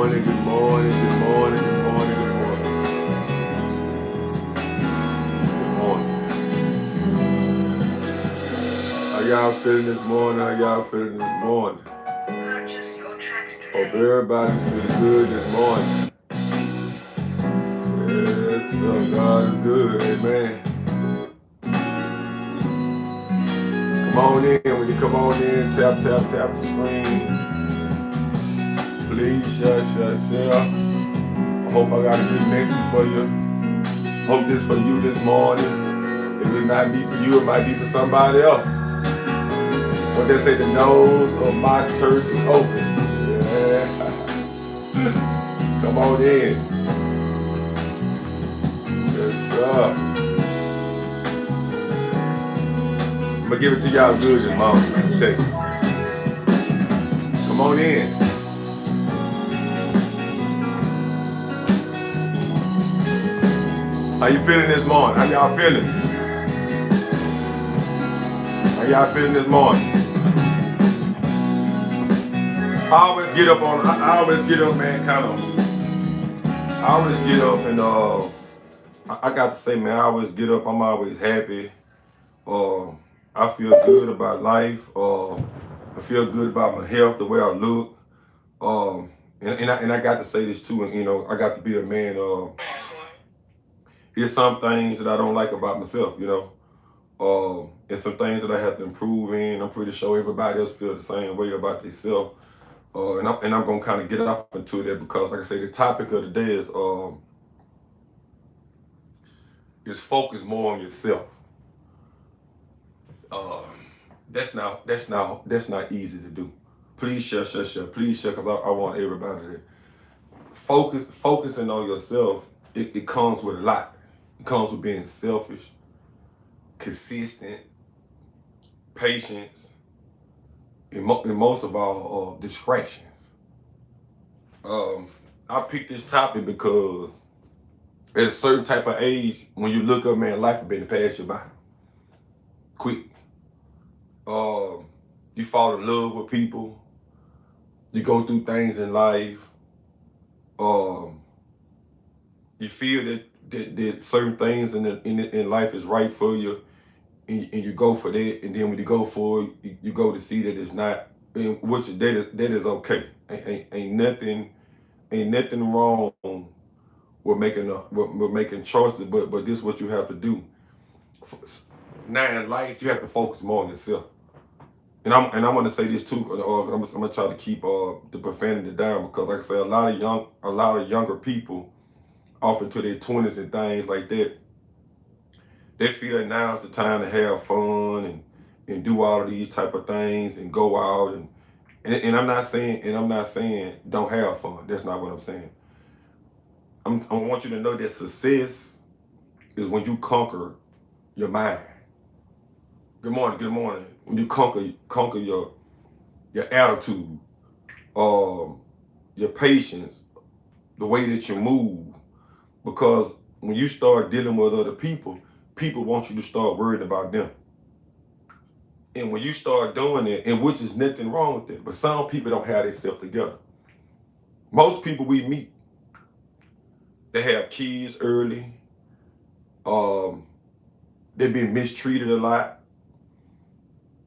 morning, good morning, good morning, good morning, good morning. How y'all feeling this morning? How y'all feeling this morning? Hope everybody's feeling good this morning. Yes, God is good, amen. Come on in. When you come on in, tap the screen. Please share. I hope I got a good message for you. Hope this for you this morning. If it not be for you, it might be for somebody else. What they say, the nose of my church is open. Yeah. Come on in. Yes, sir. I'm gonna give it to y'all good this morning. Text. Come on in. How you feeling this morning? How y'all feeling? How y'all feeling this morning? I always get up, man, I always get up and I got to say, man, I always get up, I'm always happy. I feel good about life. I feel good about my health, the way I look. And I got to say this too, and I got to be a man. Here's some things that I don't like about myself, and some things that I have to improve in. I'm pretty sure everybody else feels the same way about themselves. And I'm gonna kind of get off into that because, like I say, the topic of the day is focus more on yourself. That's not easy to do. Please share. Please share, because I want everybody to focusing on yourself. It comes with a lot. It comes with being selfish, consistent, patience, and most of all, distractions. I picked this topic because at a certain type of age, when you look up, man, life has been to pass you by quick. You fall in love with people. You go through things in life. You feel that certain things in life is right for you, and you go for that. And then when you go for it, you go to see that it's not, which that is okay. Ain't nothing wrong with making choices, but this is what you have to do. Now in life, you have to focus more on yourself. And I'm gonna say this too. I'm gonna try to keep the profanity down, because, like I say, a lot of younger people, off into their 20s and things like that, they feel now's the time to have fun and do all of these type of things and go out and I'm not saying don't have fun. That's not what I'm saying. I want you to know that success is when you conquer your mind. Good morning. When you conquer your attitude, your patience, the way that you move. Because when you start dealing with other people want you to start worrying about them. And when you start doing it, and which is nothing wrong with it, but some people don't have themselves together. Most people we meet, they have kids early. They've been mistreated a lot.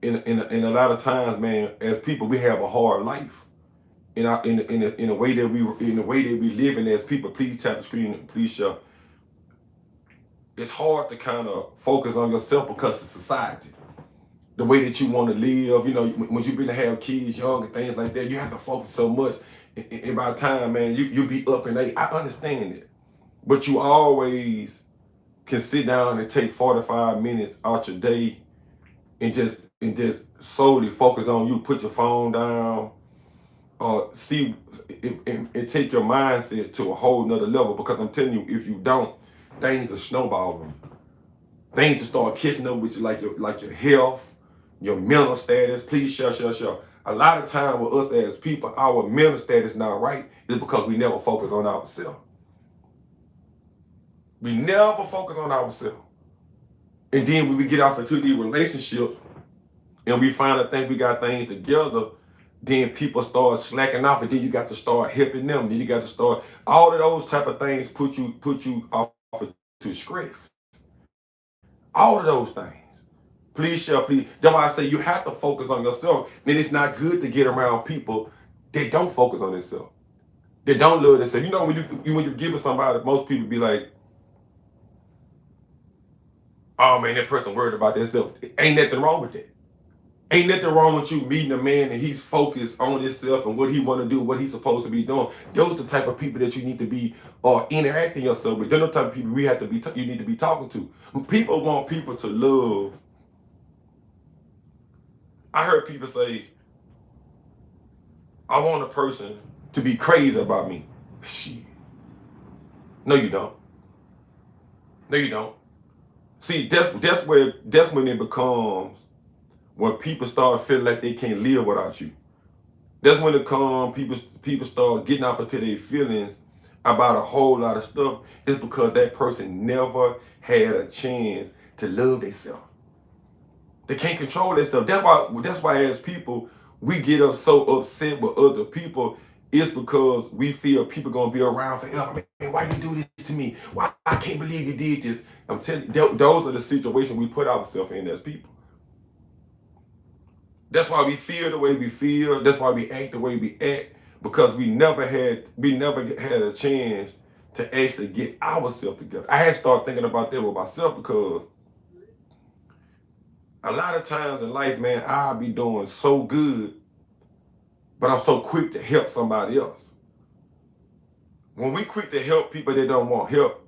And a lot of times, man, as people, we have a hard life. In a way that we living as people. Please tap the screen, please share. It's hard to kind of focus on yourself because of society, the way that you want to live. When you've been to have kids young and things like that, you have to focus so much. And by the time, man, you be up in age. I understand it, but you always can sit down and take 45 minutes out your day and just solely focus on you. Put your phone down, see and take your mindset to a whole nother level. Because I'm telling you, if you don't, things are snowballing. Things will start catching up with you, like your health, your mental status. Please share. A lot of time with us as people, our mental status not right is because we never focus on ourselves. We never focus on ourselves. And then when we get off into these relationships and we finally think we got things together, then people start slacking off, and then you got to start helping them. Then you got to start all of those type of things put you off to stress. All of those things. Please shall please. That's why I say you have to focus on yourself. Then it's not good to get around people that don't focus on themselves. They don't love themselves. You know, when you give it somebody, most people be like, "Oh man, that person worried about themselves." Ain't nothing wrong with that. Ain't nothing wrong with you meeting a man and he's focused on himself and what he want to do, what he's supposed to be doing. Those are the type of people that you need to be interacting yourself with. They're the type of people we have to be. You need to be talking to. People want people to love. I heard people say, "I want a person to be crazy about me." Shit. No, you don't. No, you don't. See, that's when it becomes when people start feeling like they can't live without you. That's when it comes, people start getting off into their feelings about a whole lot of stuff. It's because that person never had a chance to love themselves. They can't control themselves. That's why as people, we get up so upset with other people. It's because we feel people gonna be around forever. Man, why you do this to me? Why I can't believe you did this? I'm telling you, those are the situations we put ourselves in as people. That's why we feel the way we feel. That's why we act the way we act, because we never had a chance to actually get ourselves together. I had to start thinking about that with myself, because a lot of times in life, man, I'll be doing so good, but I'm so quick to help somebody else. When we quick to help people that don't want help,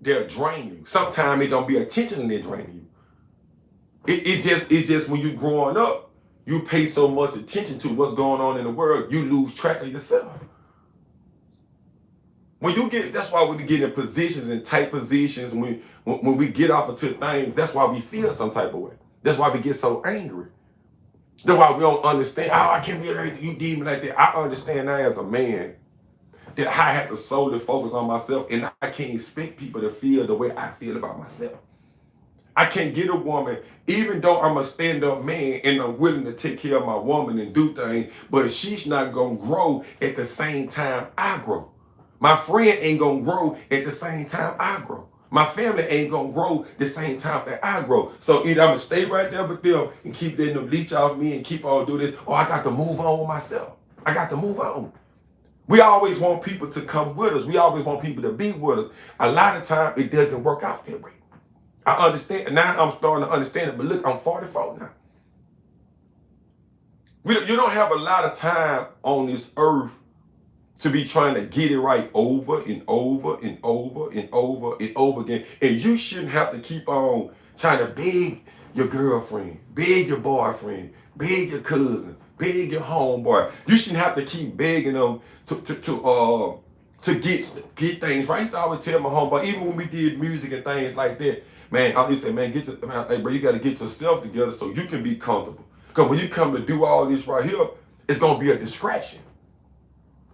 they'll drain you. Sometimes it don't be intentionally draining you. It's just when you growing up, you pay so much attention to what's going on in the world, you lose track of yourself. That's why we get in positions, in tight positions, when we get off into things, that's why we feel some type of way. That's why we get so angry. That's why we don't understand. Oh, I can't believe you did me like that. I understand now as a man that I have to solely focus on myself, and I can't expect people to feel the way I feel about myself. I can't get a woman, even though I'm a stand-up man and I'm willing to take care of my woman and do things, but she's not gonna grow at the same time I grow. My friend ain't gonna grow at the same time I grow. My family ain't gonna grow the same time that I grow. So either I'm gonna stay right there with them and keep letting them leech off me and keep on doing this, or I got to move on with myself. I got to move on. We always want people to come with us. We always want people to be with us. A lot of times it doesn't work out that way. I understand. Now I'm starting to understand it, but look, I'm 44 now. You don't have a lot of time on this earth to be trying to get it right over and over and over and over and over again. And you shouldn't have to keep on trying to beg your girlfriend, beg your boyfriend, beg your cousin, beg your homeboy. You shouldn't have to keep begging them to get things right. I used to always tell my homeboy, even when we did music and things like that, man, I used to say, man, hey, bro, you got to get yourself together so you can be comfortable. Because when you come to do all this right here, it's going to be a distraction.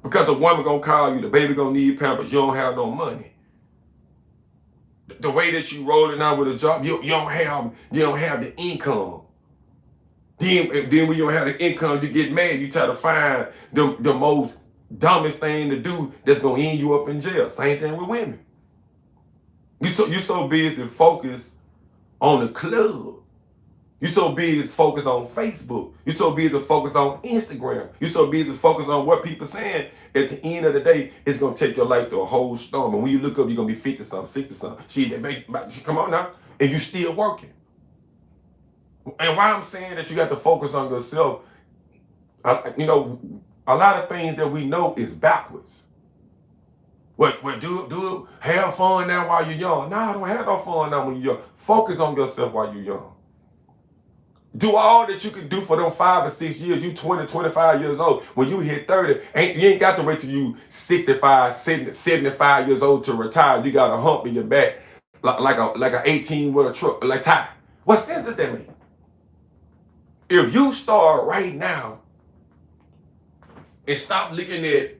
Because the woman going to call you, the baby going to need pampers, you don't have no money. The way that you rolling out with a job, you don't have the income. Then when you don't have the income, you get mad. You try to find the most dumbest thing to do that's gonna end you up in jail. Same thing with women. You so busy focused on the club. You so busy focused on Facebook. You so busy focused on Instagram. You so busy focused on what people saying. At the end of the day, it's gonna take your life through a whole storm. And when you look up, you're gonna be 50 something, 60 something. Come on now, and you still working. And why I'm saying that you got to focus on yourself, a lot of things that we know is backwards. Do have fun now while you're young. No, don't have no fun now when you're young. Focus on yourself while you're young. Do all that you can do for them 5 or 6 years. You 20, 25 years old. When you hit 30, you ain't got to wait till you 65, 70, 75 years old to retire. You got a hump in your back like a 18 with a truck, like tie. What sense does that make? If you start right now and stop looking at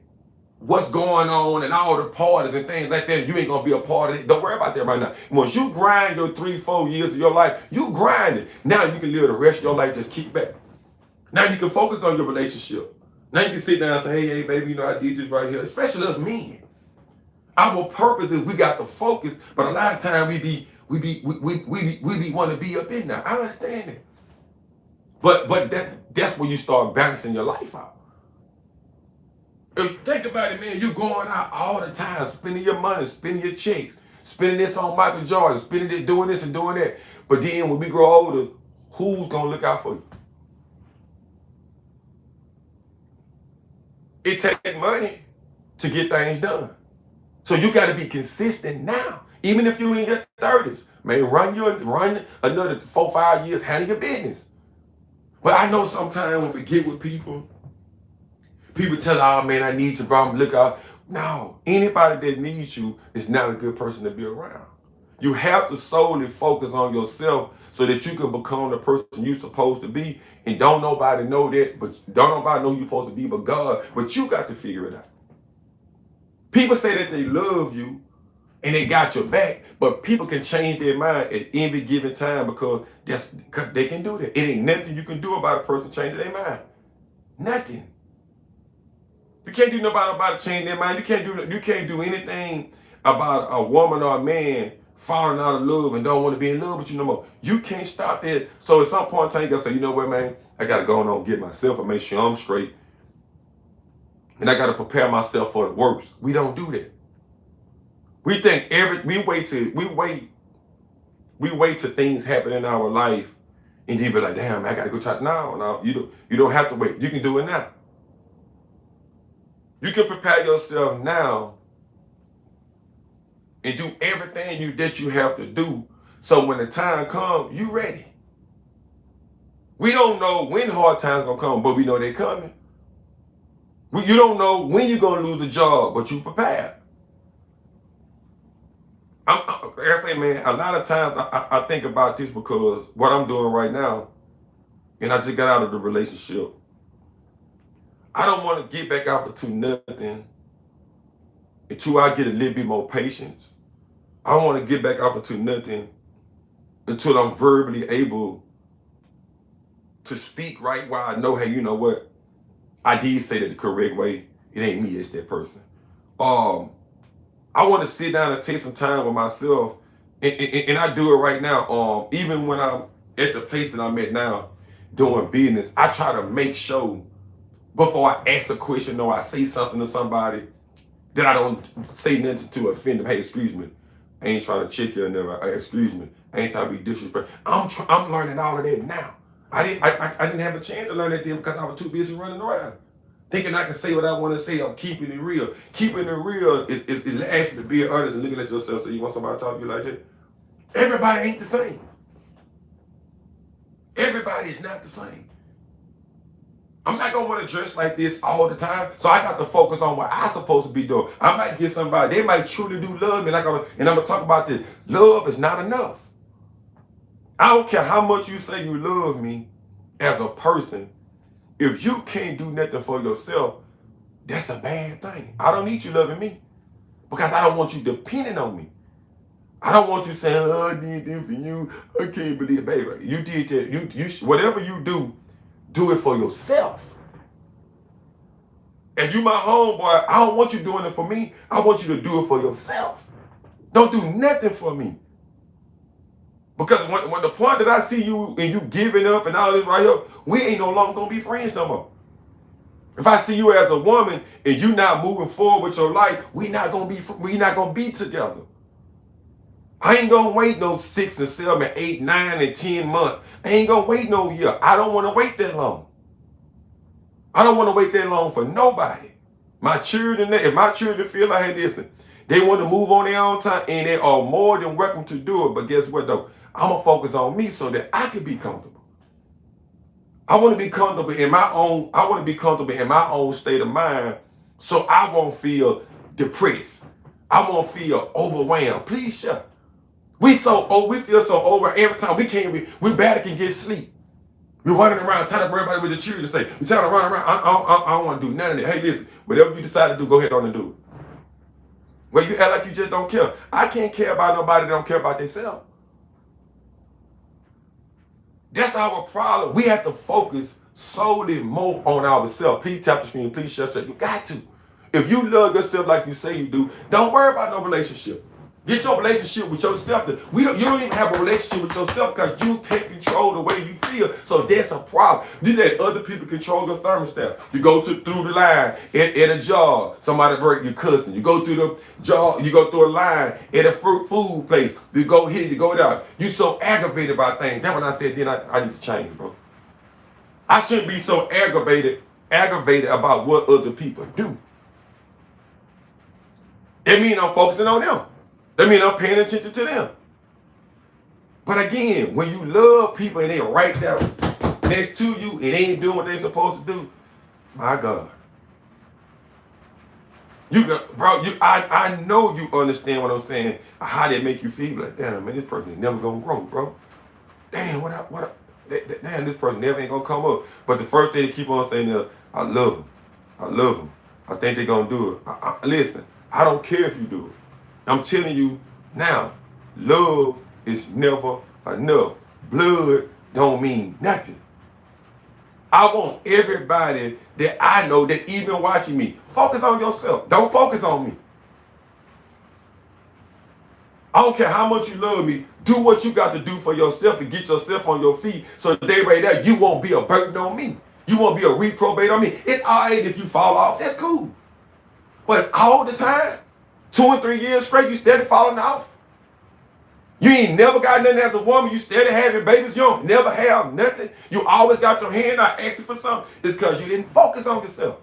what's going on and all the parties and things like that, you ain't gonna be a part of it. Don't worry about that right now. Once you grind your 3-4 years of your life, you grind it. Now you can live the rest of your life, just kick back. Now you can focus on your relationship. Now you can sit down and say, hey, baby, I did this right here. Especially us men. Our purpose is we got to focus, but a lot of time we be want to be up in there. I understand it. But that's where you start balancing your life out. If you think about it, man, you going out all the time, spending your money, spending your checks, spending this on Michael Jordan, spending it, doing this and doing that. But then when we grow older, who's gonna look out for you? It takes money to get things done. So you got to be consistent now. Even if you're in your 30s, man, run another 4-5 years, handle your business. But I know sometimes when we get with people tell, oh man, I need you, bro, look out. No, anybody that needs you is not a good person to be around. You have to solely focus on yourself so that you can become the person you're supposed to be. And don't nobody know that, but don't nobody know who you're supposed to be but God. But you got to figure it out. People say that they love you and they got your back, but people can change their mind at any given time because they can do that. It ain't nothing you can do about a person changing their mind. Nothing. You can't do nothing about changing their mind. You can't do anything about a woman or a man falling out of love and don't want to be in love with you no more. You can't stop that. So at some point in time, you gotta say, you know what, man, I gotta go on and get myself and make sure I'm straight. And I gotta prepare myself for the worst. We don't do that. We think we wait till things happen in our life and then be like, damn, I gotta go try. No, you don't have to wait. You can do it now. You can prepare yourself now and do everything that you have to do so when the time comes, you ready. We don't know when hard times gonna come, but we know they're coming. You don't know when you're gonna lose a job, but you prepared. Like I say, man, a lot of times I think about this because what I'm doing right now, and I just got out of the relationship. I don't want to get back out to nothing until I get a little bit more patience. I don't want to get back off into nothing until I'm verbally able to speak right while I know, hey, you know what? I did say that the correct way. It ain't me, it's that person. I want to sit down and take some time with myself, and I do it right now. Even when I'm at the place that I'm at now, doing business, I try to make sure before I ask a question or I say something to somebody that I don't say nothing to offend them. Hey, excuse me, I ain't trying to check you or never. Hey, excuse me, I ain't trying to be disrespectful. I'm learning all of that now. I didn't have a chance to learn that then because I was too busy running around, thinking I can say what I want to say. I'm keeping it real. Keeping it real is actually being honest and looking at yourself. So you want somebody to talk to you like that? Everybody ain't the same. Everybody is not the same. I'm not gonna want to dress like this all the time, so I got to focus on what I'm supposed to be doing. I might get somebody, they might truly do love me, and I'm gonna talk about this. Love is not enough. I don't care how much you say you love me as a person. If you can't do nothing for yourself, that's a bad thing. I don't need you loving me because I don't want you depending on me. I don't want you saying, oh, I did this for you. I can't believe it, baby. You did that. You whatever you do it for yourself. If you my homeboy, I don't want you doing it for me. I want you to do it for yourself. Don't do nothing for me. Because when the point that I see you and you giving up and all this right here, we ain't no longer gonna be friends no more. If I see you as a woman and you not moving forward with your life, we not gonna be together. I ain't gonna wait no 6 and 7, 8, 9, and 10 months. I ain't gonna wait no year. I don't want to wait that long. I don't want to wait that long for nobody. My children, if my children feel like, hey, listen, they want to move on their own time, and they are more than welcome to do it. But guess what though? I'm gonna focus on me so that I can be comfortable. I want to be comfortable in my own. I want to be comfortable in my own state of mind, so I won't feel depressed. I won't feel overwhelmed. Please shut. We feel so over every time we barely can get sleep. We're running around trying to bring everybody with the children say, we're trying to run around. I don't want to do none of that. Hey, listen, whatever you decide to do, go ahead on and do it. Well, you act like you just don't care. I can't care about nobody that don't care about themselves. That's our problem. We have to focus solely more on ourselves. Please tap the screen. Please share. You got to. If you love yourself like you say you do, don't worry about no relationship. Get your relationship with yourself. You don't even have a relationship with yourself because you can't control the way you feel. So that's a problem. You let other people control your thermostat. You go through the line at a job. Somebody break your cousin. You go through the job. You go through a line at a food place. You go here. You go there. You so aggravated by things. That's when I said, then I need to change, bro. I shouldn't be so aggravated about what other people do. That means I'm focusing on them. That means I'm paying attention to them. But again, when you love people and they right there next to you and they ain't doing what they supposed to do, my God. I know you understand what I'm saying, how they make you feel. Like, damn, man, this person is never gonna grow, bro. Damn, damn, this person never ain't gonna come up. But the first thing they keep on saying is, I love them. I love them. I think they're gonna do it. Listen, I don't care if you do it. I'm telling you now, love is never enough. Blood don't mean nothing. I want everybody that I know that even watching me, focus on yourself. Don't focus on me. I don't care how much you love me. Do what you got to do for yourself and get yourself on your feet so that right there, you won't be a burden on me. You won't be a reprobate on me. It's all right if you fall off. That's cool. But all the time, 2 and 3 years straight, you steady falling off. You ain't never got nothing as a woman. You steady having babies. You don't never have nothing. You always got your hand out asking for something. It's because you didn't focus on yourself.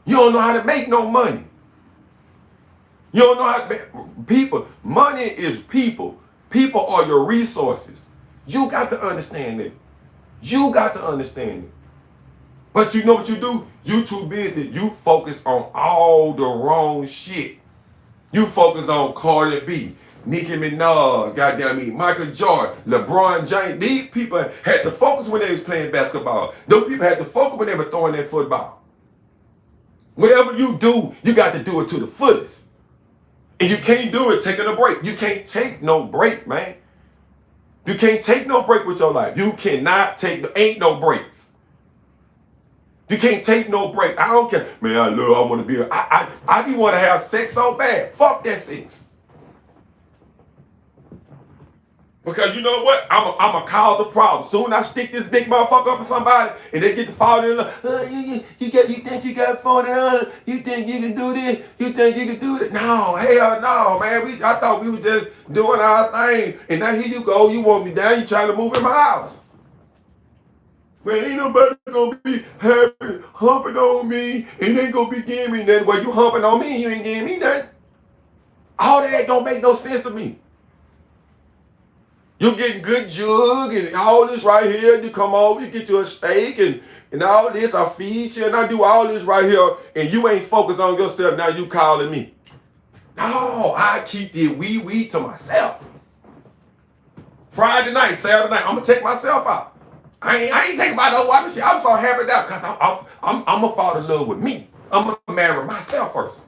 You don't know how to make no money. You don't know how to people. Money is people. People are your resources. You got to understand it. You got to understand it. But you know what you do? You too busy. You focus on all the wrong shit. You focus on Cardi B, Nicki Minaj, goddamn me, Michael Jordan, LeBron James. These people had to focus when they was playing basketball. Those people had to focus when they were throwing that football. Whatever you do, you got to do it to the fullest. And you can't do it taking a break. You can't take no break, man. You can't take no break with your life. You cannot ain't no breaks. You can't take no break. I don't care. Man, I want to be I be want to have sex so bad. Fuck that sex. Because you know what? I'm a cause of problems. Soon I stick this big motherfucker up with somebody and they get to fall in love. You think you got 40? You think you can do this? You think you can do this? No, hell no, man. I thought we were just doing our thing. And now here you go. You want me down. You trying to move in my house. Man, ain't nobody gonna be happy humping on me and ain't gonna be giving me nothing. Well, you humping on me and you ain't giving me nothing. All that don't make no sense to me. You getting good jug and all this right here. You come over, you get you a steak and all this. I feed you and I do all this right here. And you ain't focused on yourself. Now you calling me. No, I keep the wee to myself. Friday night, Saturday night, I'm gonna take myself out. I ain't thinking about no woman shit. I'm so happy now because I'm gonna fall in love with me. I'm gonna marry myself first.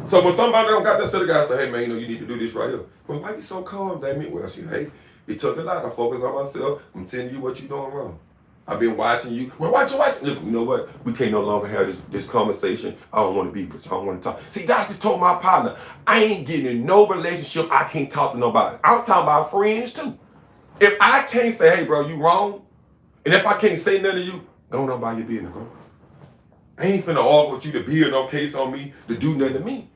So when somebody don't got that set of guys say, hey man, you need to do this right here. Well, why you so calm, Damien? Well, hey, it took a lot. I focus on myself. I'm telling you what you doing wrong. I've been watching you. Well, watching. Look, you know what? We can't no longer have this conversation. I don't want to be with you. I don't want to talk. See, I just told my partner, I ain't getting in no relationship. I can't talk to nobody. I'm talking about friends too. If I can't say, hey, bro, you wrong, and if I can't say nothing to you, don't know about your business, bro. I ain't finna argue with you to build no case on me, to do nothing to me.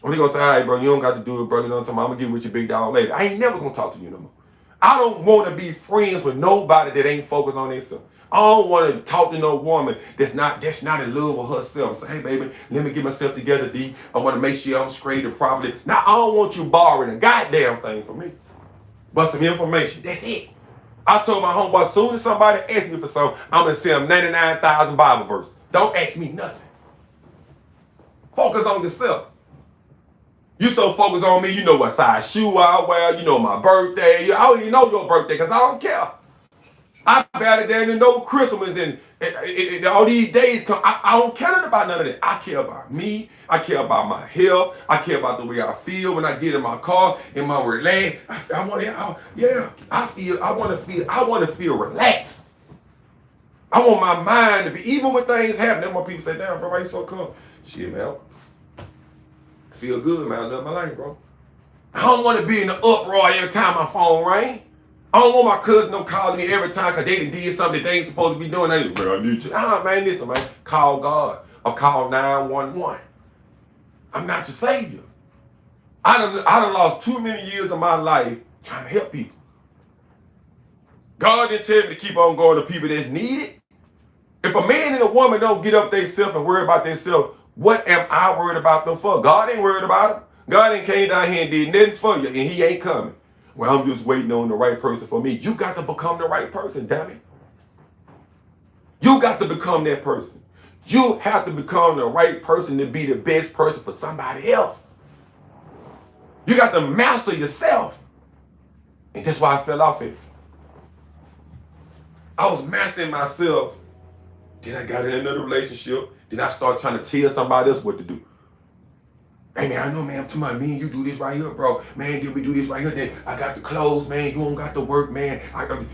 Or they gonna say, all right, bro, you don't got to do it, bro. You know what I'm talking about? I'm gonna get with your big dog later. I ain't never gonna talk to you no more. I don't want to be friends with nobody that ain't focused on themselves. I don't want to talk to no woman that's not in love with herself. Say, hey, baby, let me get myself together, D. I want to make sure I'm straight and properly. Now, I don't want you borrowing a goddamn thing from me. But some information. That's it. I told my homeboy, as soon as somebody asks me for something, I'm going to send them 99,000 Bible verses. Don't ask me nothing. Focus on yourself. You so focused on me, you know what size shoe I wear, you know my birthday. I don't even know your birthday because I don't care. I better than know Christmas and all these days come. I don't care about none of that. I care about me. I care about my health. I care about the way I feel when I get in my car, in my relax. I want to feel relaxed. I want my mind to be, even when things happen, then when people say, damn, bro, why you so calm? Shit, man, I feel good, man. I love my life, bro. I don't want to be in the uproar every time my phone ring. I don't want my cousin them calling me every time because they did something that they ain't supposed to be doing. They, bro, I need you. Man, listen, man. Call God or call 911. I'm not your savior. I done lost too many years of my life trying to help people. God didn't tell me to keep on going to people that's needed. If a man and a woman don't get up themselves and worry about themselves, what am I worried about them for? God ain't worried about them. God ain't came down here and did nothing for you, and he ain't coming. Well, I'm just waiting on the right person for me. You got to become the right person, damn it. You got to become that person. You have to become the right person to be the best person for somebody else. You got to master yourself. And that's why I fell off it. I was mastering myself. Then I got in another relationship. Then I started trying to tell somebody else what to do. Hey, man, I know, man, I'm talking about, man, you do this right here, bro. Man, then we do this right here. Then I got the clothes, man. You don't got to work, man.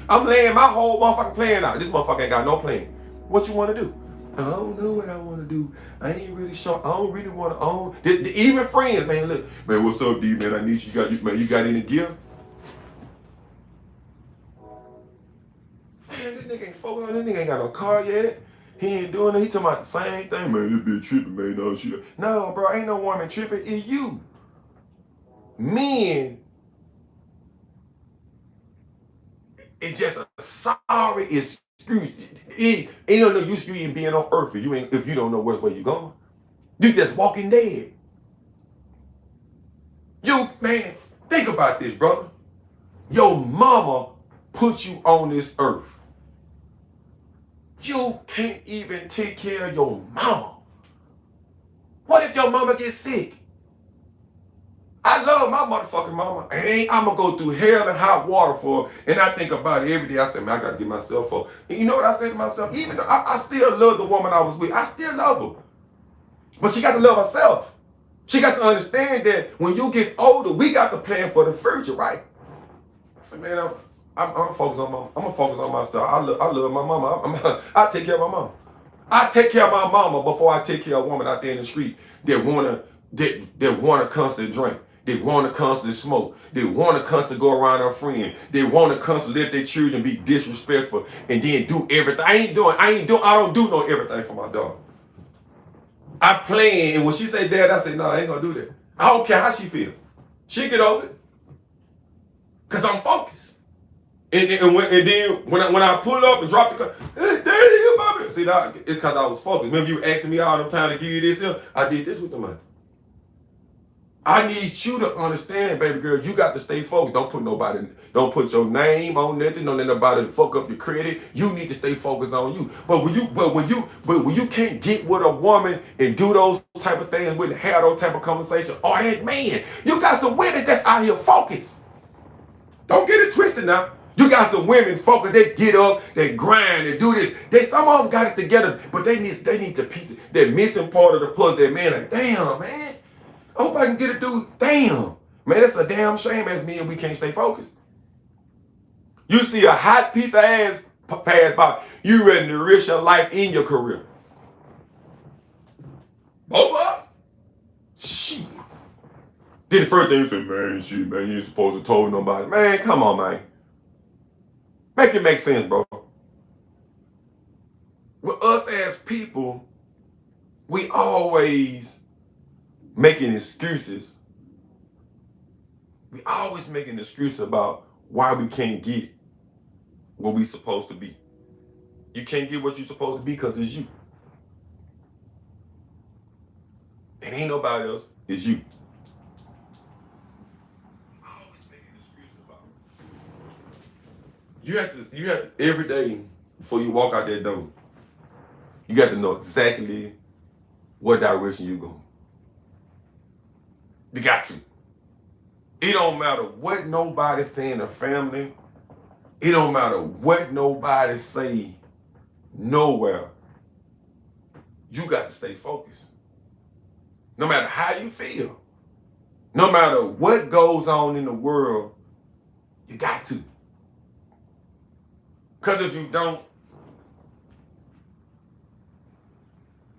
I'm laying my whole motherfucking plan out. This motherfucker ain't got no plan. What you want to do? I don't know what I want to do. I ain't really sure. I don't really want to own. Even friends, man, look. Man, what's up, D, man? I need you. Man, you got any gear? Man, this nigga ain't focused on this nigga. Ain't got no car yet. He ain't doing it. He talking about the same thing. Man, this bitch tripping, man. No shit. No, bro, ain't no woman tripping. It's you. Men, it's just a sorry excuse. Ain't no use you even being on earth if you don't know where you going. You just walking dead. Man, think about this, brother. Your mama put you on this earth. You can't even take care of your mama. What if your mama gets sick? I love my motherfucking mama. And I'm going to go through hell and hot water for her. And I think about it every day. I say, man, I got to get myself up. And you know what I say to myself? Even though I still love the woman I was with. I still love her. But she got to love herself. She got to understand that when you get older, we got to plan for the future, right? I said, man, I'm gonna focus on myself. I love my mama. I take care of my mama. I take care of my mama before I take care of a woman out there in the street that wanna constantly drink. They wanna constantly smoke. They wanna constantly go around her friend. They wanna constantly let their children be disrespectful and then do everything. I don't do no everything for my daughter. I plan, and when she say dad, I say, no, I ain't gonna do that. I don't care how she feel. She get over it. Cause I'm focused. And then when I pull up and drop the car, hey, daddy, you mommy. See, it's because I was focused. Remember you asking me all the time to give you this here? I did this with the money. I need you to understand, baby girl, you got to stay focused. Don't put your name on nothing. Don't let nobody fuck up your credit. You need to stay focused on you. But when you can't get with a woman and do those type of things, with have those type of conversations, oh, that man, you got some women that's out here focused. Don't get it twisted now. You got some women focused. They get up, they grind, they do this. Some of them got it together, but they need the piece, that missing part of the puzzle. That man, like, damn, man. I hope I can get a dude. Damn. Man, that's a damn shame as me and we can't stay focused. You see a hot piece of ass pass by, you ready to risk your life in your career. Both of them? Shit. Then the first thing you say, man, shit, man, you ain't supposed to told nobody. Man, come on, man. Make it make sense, bro. With us as people, we always making excuses. We always making excuses about why we can't get what we supposed to be. You can't get what you're supposed to be because it's you. It ain't nobody else. It's you. Always making excuses about it. You have to every day before you walk out that door, you got to know exactly what direction you're going. You got to. It don't matter what nobody say in the family. It don't matter what nobody say nowhere. You got to stay focused. No matter how you feel. No matter what goes on in the world, you got to. Because if you don't,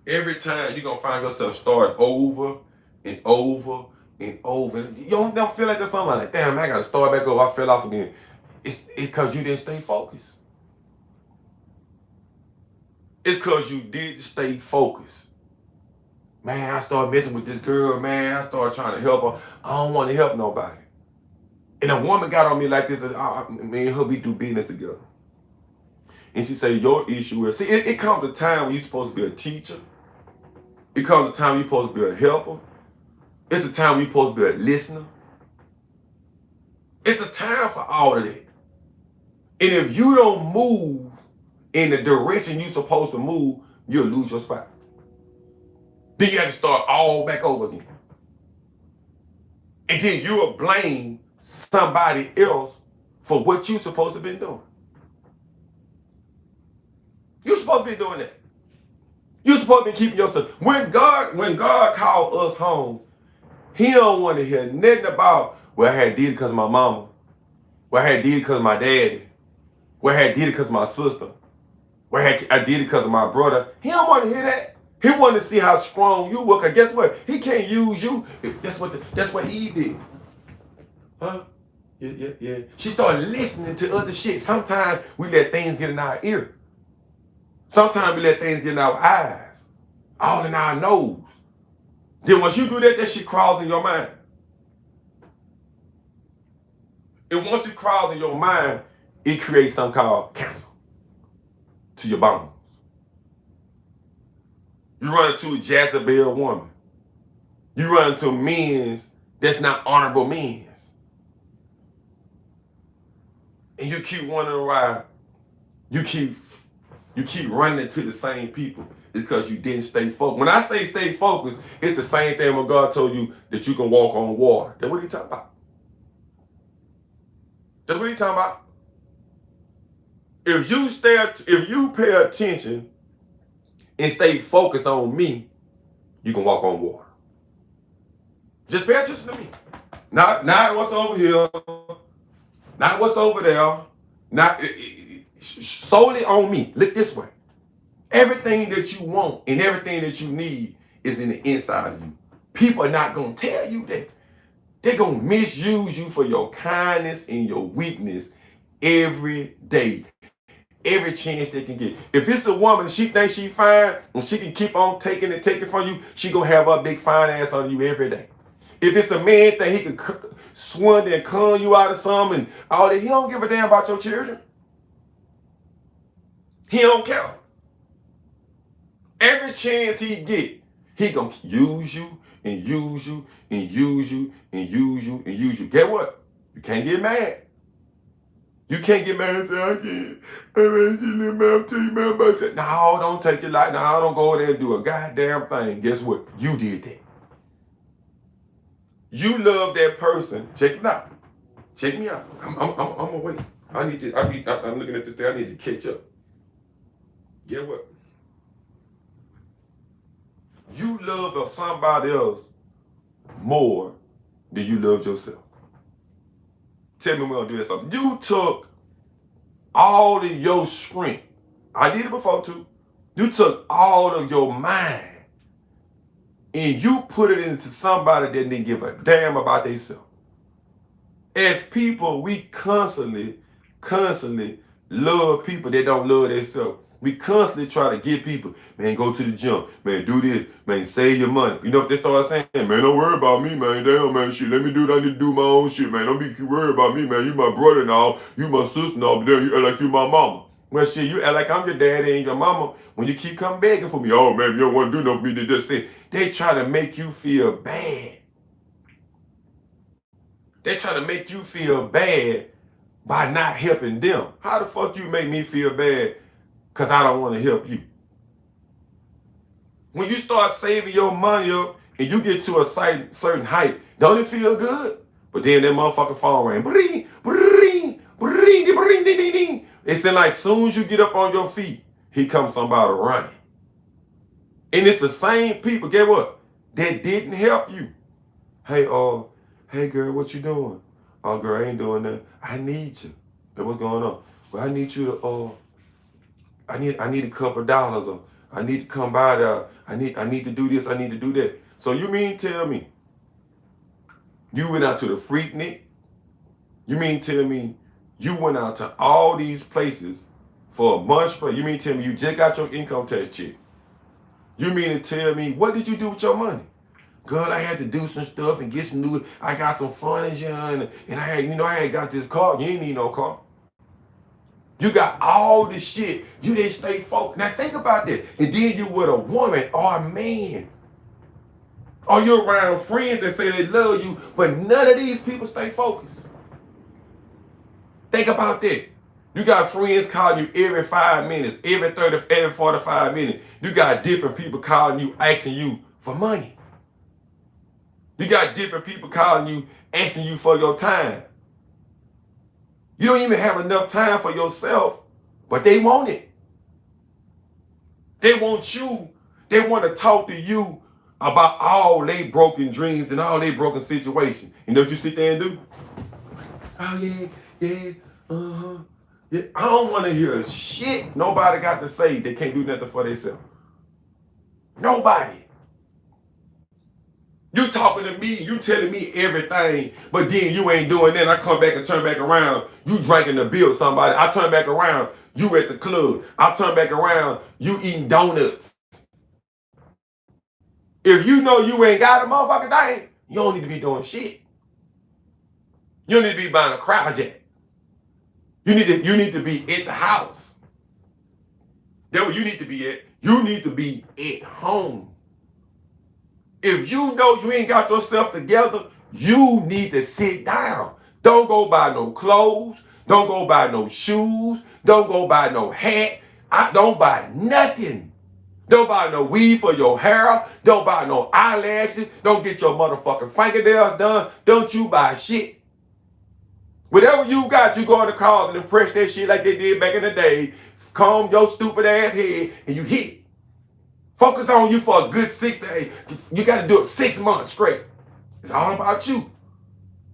Every time you're gonna find yourself start over and over and over. You don't feel like there's something like, damn, man, I gotta start back over. I fell off again. It's because you didn't stay focused. It's because you did stay focused. Man, I started messing with this girl, man. I started trying to help her. I don't want to help nobody. And a woman got on me like this, and me and her be do business together. And she said, your issue is, see, it comes a time when you're supposed to be a teacher. It comes a time you're supposed to be a helper. It's a time when you're supposed to be a listener. It's a time for all of that. And if you don't move in the direction you're supposed to move, you'll lose your spot. Then you have to start all back over again. And then you'll blame somebody else for what you're supposed to be doing. You're supposed to be doing that. You're supposed to be keeping yourself. When God called us home, he don't want to hear nothing about, well, I had did it because of my mama. Well, I had did it because of my daddy. Well, I had did it because of my sister. Well, I did it because of my brother. He don't want to hear that. He want to see how strong you were. Cause guess what? He can't use you. That's what Eve did. Huh? Yeah. She started listening to other shit. Sometimes we let things get in our ear. Sometimes we let things get in our eyes. All in our nose. Then once you do that, that shit crawls in your mind. And once it crawls in your mind, it creates something called cancer to your bones. You run into a Jezebel woman. You run into men's that's not honorable men's. And you keep wondering why you keep running into the same people. It's because you didn't stay focused. When I say stay focused, it's the same thing when God told you that you can walk on water. That's what he's talking about. That's what he's talking about. If you pay attention and stay focused on me, you can walk on water. Just pay attention to me. Not what's over here, not what's over there, not solely on me. Look this way. Everything that you want and everything that you need is in the inside of you. People are not going to tell you that. They're going to misuse you for your kindness and your weakness every day. Every chance they can get. If it's a woman, she thinks she fine, and she can keep on taking from you, she going to have a big fine ass on you every day. If it's a man that he can swindle and con you out of something and all that, he don't give a damn about your children. He don't care. Every chance he get, he gonna use you and use you and use you and use you and use you. Get what? You can't get mad. You can't get mad and say, I can't. I'll tell you about that. No, don't take it like, no, don't go over there and do a goddamn thing. Guess what? You did that. You love that person. Check it out. Check me out. I'm gonna wait. I'm looking at this thing. I need to catch up. Get what? You love somebody else more than you love yourself. Tell me when I'll do that something. You took all of your strength. I did it before too. You took all of your mind and you put it into somebody that didn't give a damn about themselves. As people, we constantly love people that don't love themselves. We constantly try to get people, man, go to the gym, man, do this, man, save your money. You know what they start saying? Man, don't worry about me, man. Damn, man, shit, let me do what I need to do my own shit, man. Don't be worried about me, man. You my brother now, you my sister now, but then you act like you my mama. Well, shit, you act like I'm your daddy and your mama when you keep coming begging for me. Oh, man, you don't want to do nothing for me. They just say, they try to make you feel bad. They try to make you feel bad by not helping them. How the fuck you make me feel bad because I don't want to help you? When you start saving your money up and you get to a certain height, don't it feel good? But then that motherfucking phone ring. Bring, bring, bring, bring, ding, ding. It's then like soon as you get up on your feet, here comes somebody running. And it's the same people, get what? That didn't help you. Hey girl, what you doing? Oh girl, I ain't doing that. I need you. Hey, what's going on? Well, I need you to I need a couple of dollars, or I need to come by there. I need to do this. I need to do that. So you mean tell me you went out to the Freaknik? You mean tell me you went out to all these places for a bunch of, you mean tell me you just got your income tax check? You mean to tell me, what did you do with your money? God, I had to do some stuff and get some new, I got some furniture and I had, I had got this car. You ain't need no car. You got all this shit. You didn't stay focused. Now think about that. And then you with a woman or a man. Or you're around friends that say they love you, but none of these people stay focused. Think about that. You got friends calling you every 5 minutes, every 30, every 45 minutes. You got different people calling you, asking you for money. You got different people calling you, asking you for your time. You don't even have enough time for yourself, but they want it. They want you. They want to talk to you about all their broken dreams and all their broken situations. You know what you sit there and do? Oh, yeah, uh-huh. Yeah. I don't want to hear shit nobody got to say. They can't do nothing for themselves. Nobody. You talking to me, you telling me everything, but then you ain't doing that. I come back and turn back around, you drinking the bill with somebody. I turn back around, you at the club. I turn back around, you eating donuts. If you know you ain't got a motherfucking thing, you don't need to be doing shit. You don't need to be buying a crowd jet. You need to be at the house. That's where you need to be at. You need to be at home. If you know you ain't got yourself together, you need to sit down. Don't go buy no clothes. Don't go buy no shoes. Don't go buy no hat. Don't buy nothing. Don't buy no weave for your hair. Don't buy no eyelashes. Don't get your motherfucking fingernails done. Don't you buy shit. Whatever you got, you go in the car and press that shit like they did back in the day. Comb your stupid ass head and you hit it. Focus on you for a good 6 to 8. You got to do it 6 months straight. It's all about you.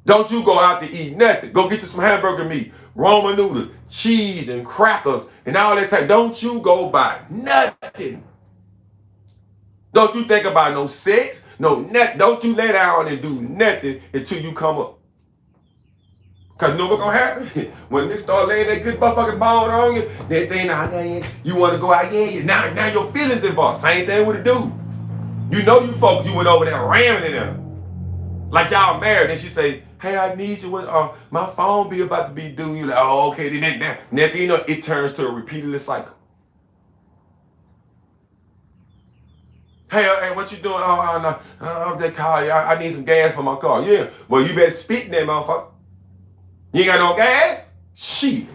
Don't you go out to eat nothing. Go get you some hamburger meat, Roman noodles, cheese and crackers and all that type. Don't you go buy nothing. Don't you think about no sex, no nothing. Don't you lay down and do nothing until you come up. Because you know what's going to happen? When they start laying that good motherfucking bone on you, they think, you want to go out, now your feelings involved. Same thing with a dude. You know you folks, you went over there ramming in them. Like y'all married, and she say, hey, I need you. My phone be about to be due. You like, oh, okay. Then next thing you know, it turns to a repeated cycle. Hey, what you doing? Oh, no, I'm just calling you. I need some gas for my car. Yeah. Well, you better spit in that motherfucker. You ain't got no gas? Shit.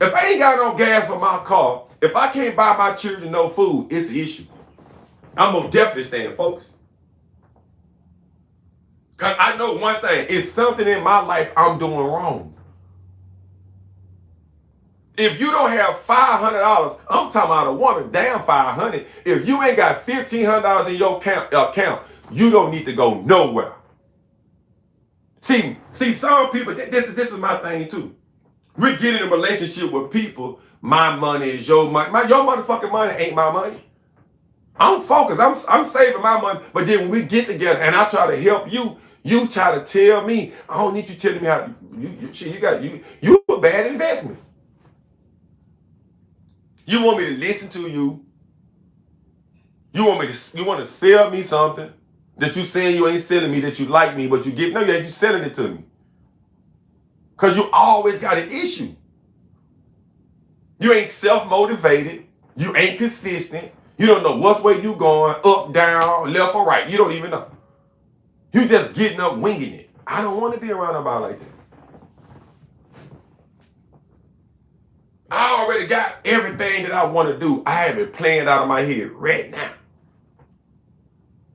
If I ain't got no gas for my car, if I can't buy my children no food, it's an issue. I'm gonna definitely stay focused. Because I know one thing, it's something in my life I'm doing wrong. If you don't have $500, I'm talking about a woman, damn $500. If you ain't got $1,500 in your account, you don't need to go nowhere. See, some people, this is my thing too. We get in a relationship with people, my money is your money. Your motherfucking money ain't my money. I'm focused. I'm saving my money. But then when we get together and I try to help you, you try to tell me, I don't need you telling me how you a bad investment. You want me to listen to you. You want to sell me something that you saying you ain't selling me, that you like me, but you selling it to me. Because you always got an issue. You ain't self-motivated. You ain't consistent. You don't know what's way you going, up, down, left or right. You don't even know. You just getting up, winging it. I don't want to be around nobody like that. I already got everything that I want to do. I have it planned out of my head right now.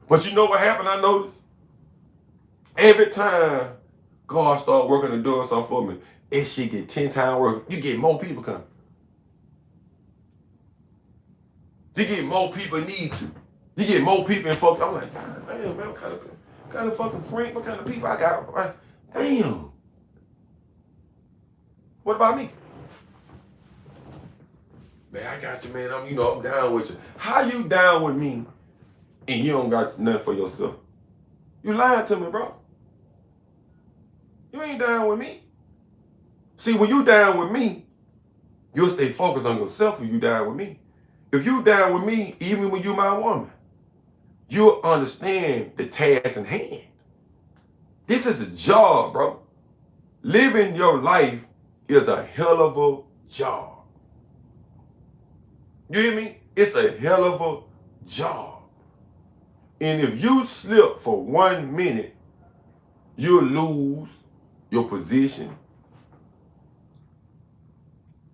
But you know what happened? I noticed every time God start working and doing something for me, it should get 10 times work. You get more people coming. You get more people need you. You get more people in focus. I'm like, God damn, man, what kind of fucking freak, what kind of people I got? Damn. What about me? Man, I got you, man. I'm down with you. How you down with me and you don't got nothing for yourself? You lying to me, bro. You ain't down with me. See, when you down with me, you'll stay focused on yourself when you down with me. If you down with me, even when you my woman, you'll understand the task in hand. This is a job, bro. Living your life is a hell of a job. You hear me? It's a hell of a job. And if you slip for 1 minute, you'll lose your position.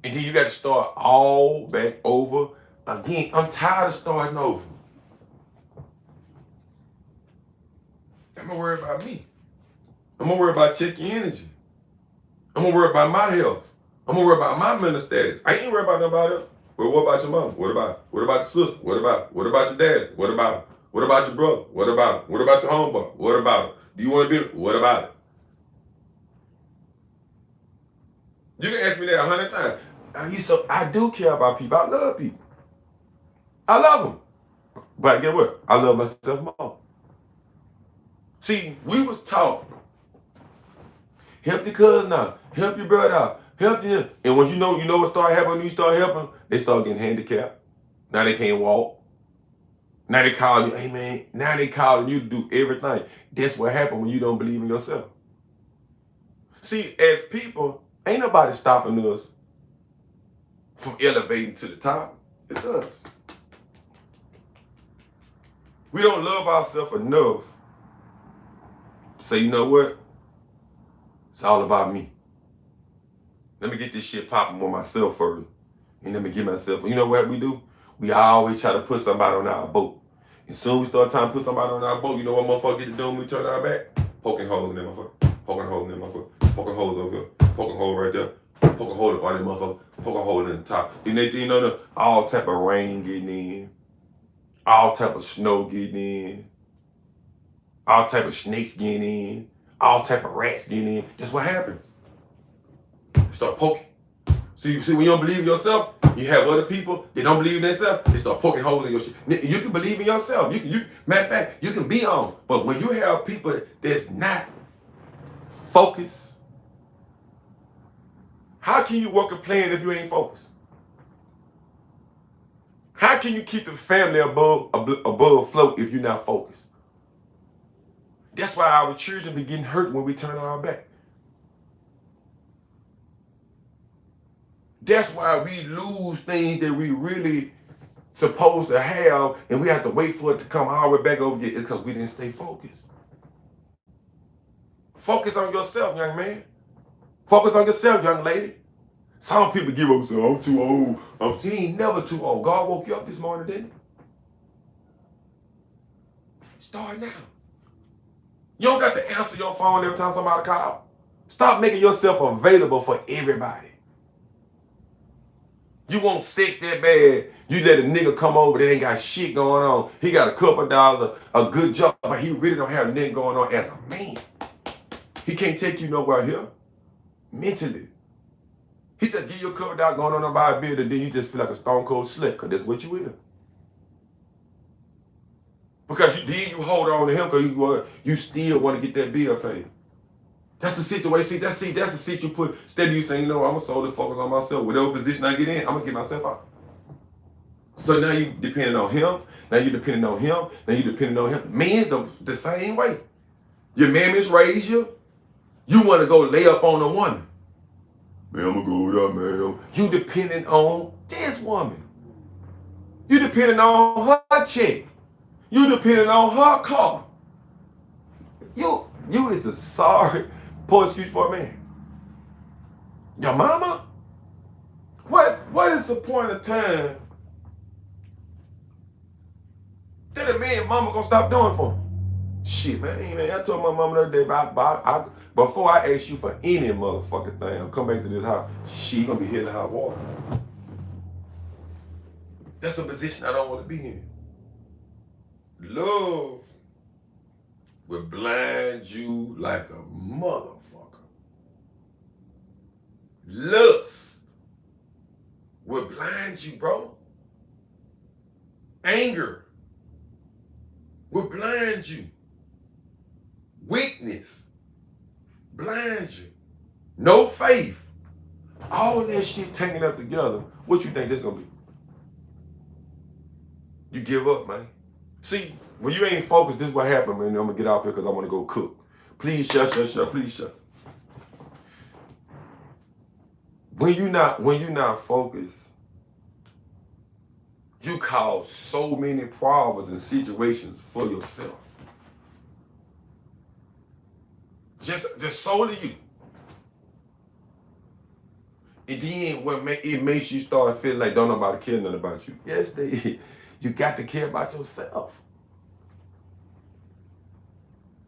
And then you got to start all back over again. I'm tired of starting over. I'm going to worry about me. I'm going to worry about checking energy. I'm going to worry about my health. I'm going to worry about my mental status. I ain't worried about nobody else. Well, what about your mom? What about your sister? What about your dad? What about your brother? What about your homeboy? What about it? Do you want to be? What about it? You can ask me that 100 times. I do care about people. I love people. I love them. But get what? I love myself more. See, we was taught, help your cousin out, help your brother out, help them. And once you know what start happening, when you start helping, they start getting handicapped. Now they can't walk. Now they call you, hey man, now they calling you to do everything. That's what happens when you don't believe in yourself. See, as people, ain't nobody stopping us from elevating to the top. It's us. We don't love ourselves enough to say, you know what? It's all about me. Let me get this shit popping with myself first. And let me get myself. You know what we do? We always try to put somebody on our boat. As soon as we start trying to put somebody on our boat, you know what motherfucker get to do when we turn our back? Poking holes in that motherfucker. Poking holes in that motherfucker. Poking holes over here. Poking hole right there. Poke a hole up on that motherfucker. Poke a hole in the top. And they, all type of rain getting in. All type of snow getting in. All type of snakes getting in. All type of rats getting in. That's what happened. Start poking. See, when you don't believe in yourself, you have other people that don't believe in themselves, they start poking holes in your shit. You can believe in yourself. Matter of fact, you can be on. But when you have people that's not focused, how can you work a plan if you ain't focused? How can you keep the family above afloat if you're not focused? That's why our children be getting hurt when we turn our back. That's why we lose things that we really supposed to have, and we have to wait for it to come all the way back over here. It's because we didn't stay focused. Focus on yourself, young man. Focus on yourself, young lady. Some people give up and say, I'm too old. He ain't never too old. God woke you up this morning, didn't he? Start now. You don't got to answer your phone every time somebody calls. Stop making yourself available for everybody. You want sex that bad, you let a nigga come over that ain't got shit going on. He got a couple dollars, a good job, but he really don't have nothing going on as a man. He can't take you nowhere here. Mentally. He just give you a couple dollars going on and buy a beer, and then you just feel like a stone cold slick, because that's what you will. Because you hold on to him because you still want to get that bill paid. That's the situation. That's the seat you put. Instead of you saying, I'm going to solely focus on myself. Whatever position I get in, I'm going to get myself out. So now you depending on him. Now you depending on him. Now you depending on him. Men's the same way. Your mammies raised you. You want to go lay up on a woman. Man, I'm going to go with that, man. You depending on this woman. You depending on her check. You depending on her car. You is a sorry poor excuse for a man. Your mama? What is the point of time that a man mama gonna stop doing for him? Shit, man, I told my mama the other day, before I ask you for any motherfucking thing, I'll come back to this house, she gonna be hitting the hot water. That's a position I don't want to be in. Love will blind you like a motherfucker. Lust will blind blind you, bro. Anger will blind you. Weakness blinds you. No faith. All that shit taken up together. What you think this gonna be? You give up, man. See, when you ain't focused, this is what happened, man. I'm gonna get out here because I want to go cook. Please shut, please shut. When you not focused, you cause so many problems and situations for yourself. Just solely you. And then it makes you start feeling like don't nobody care nothing about you. Yes, you got to care about yourself.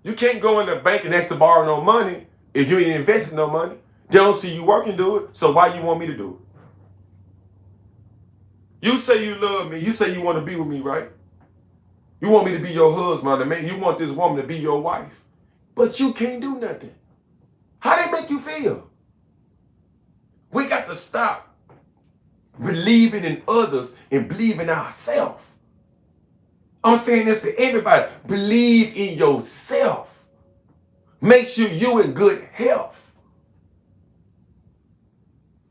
You can't go in the bank and ask to borrow no money if you ain't investing no money. They don't see you working, do it. So why you want me to do it? You say you love me. You say you want to be with me, right? You want me to be your husband, man. You want this woman to be your wife. But you can't do nothing. How they make you feel? We got to stop believing in others and believe in ourselves. I'm saying this to everybody. Believe in yourself. Make sure you're in good health.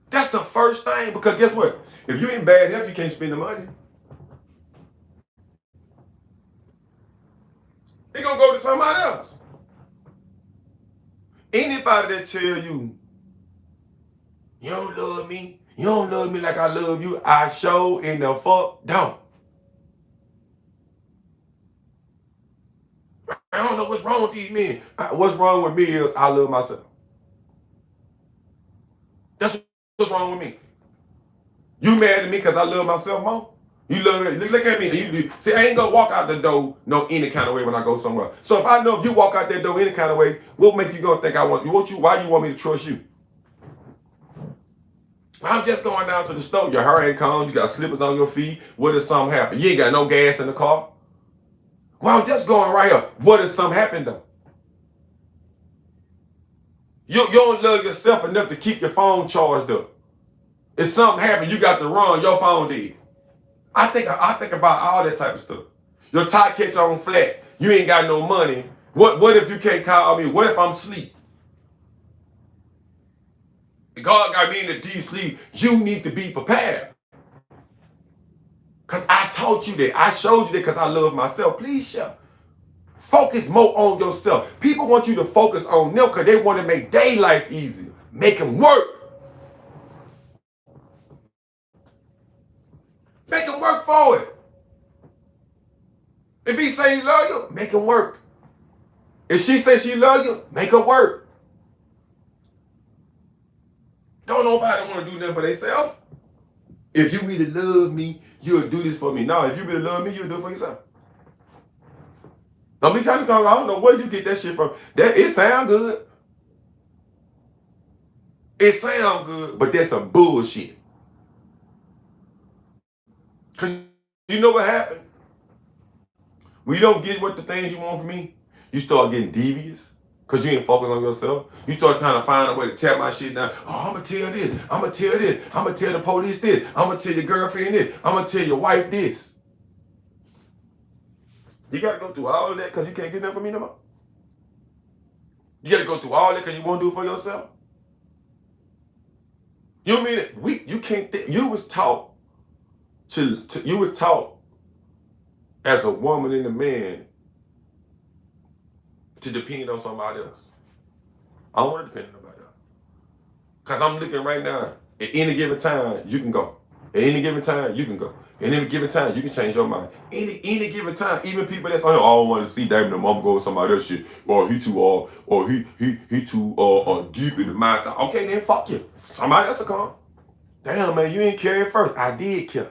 That's the first thing, because guess what? If you're in bad health, you can't spend the money. They're going to go to somebody else. Anybody that tell you, you don't love me, you don't love me like I love you, I show in the fuck don't. I don't know what's wrong with these men. What's wrong with me is I love myself. That's what's wrong with me. You mad at me because I love myself more? You love it. Look at me. See, I ain't gonna walk out the door no any kind of way when I go somewhere. So if I know if you walk out that door any kind of way, what make you gonna think I want you? Why you want me to trust you? I'm just going down to the store. Your hair ain't combed. You got slippers on your feet. What if something happen? You ain't got no gas in the car. Well, I'm just going right here. What if something happened though? You don't love yourself enough to keep your phone charged up. If something happened, you got to run. Your phone did. I think about all that type of stuff. Your tire catch on flat. You ain't got no money. What if you can't call me? What if I'm asleep? God got me in a deep sleep. You need to be prepared. Because I taught you that. I showed you that because I love myself. Please share. Focus more on yourself. People want you to focus on them because they want to make their life easier. Make them work. Make them work for it. If he say he love you, make him work. If she say she love you, make her work. Don't nobody want to do nothing for themselves. If you really love me, you'll do this for me. No, if you really love me, you'll do it for yourself. Don't be trying to come. I don't know where you get that shit from. It sound good. It sound good, but that's some bullshit. Cause you know what happened? When you don't get what the things you want from me, you start getting devious. Because you ain't focused on yourself. You start trying to find a way to tear my shit down. Oh, I'm going to tell this. I'm going to tell this. I'm going to tell the police this. I'm going to tell your girlfriend this. I'm going to tell your wife this. You got to go through all of that because you can't get nothing from me no more. You got to go through all that because you won't do it for yourself. You mean it? You can't think. You was taught you was taught as a woman and a man to depend on somebody else. I don't want to depend on nobody else. Because I'm looking right now, at any given time, you can go. At any given time, you can go. At any given time, you can change your mind. Any given time, even people that's on here, I don't want to see David and mom go with somebody else shit. Or he too deep in the mind. Okay, then fuck you. Somebody else will come. Damn, man, you ain't care at first. I did care.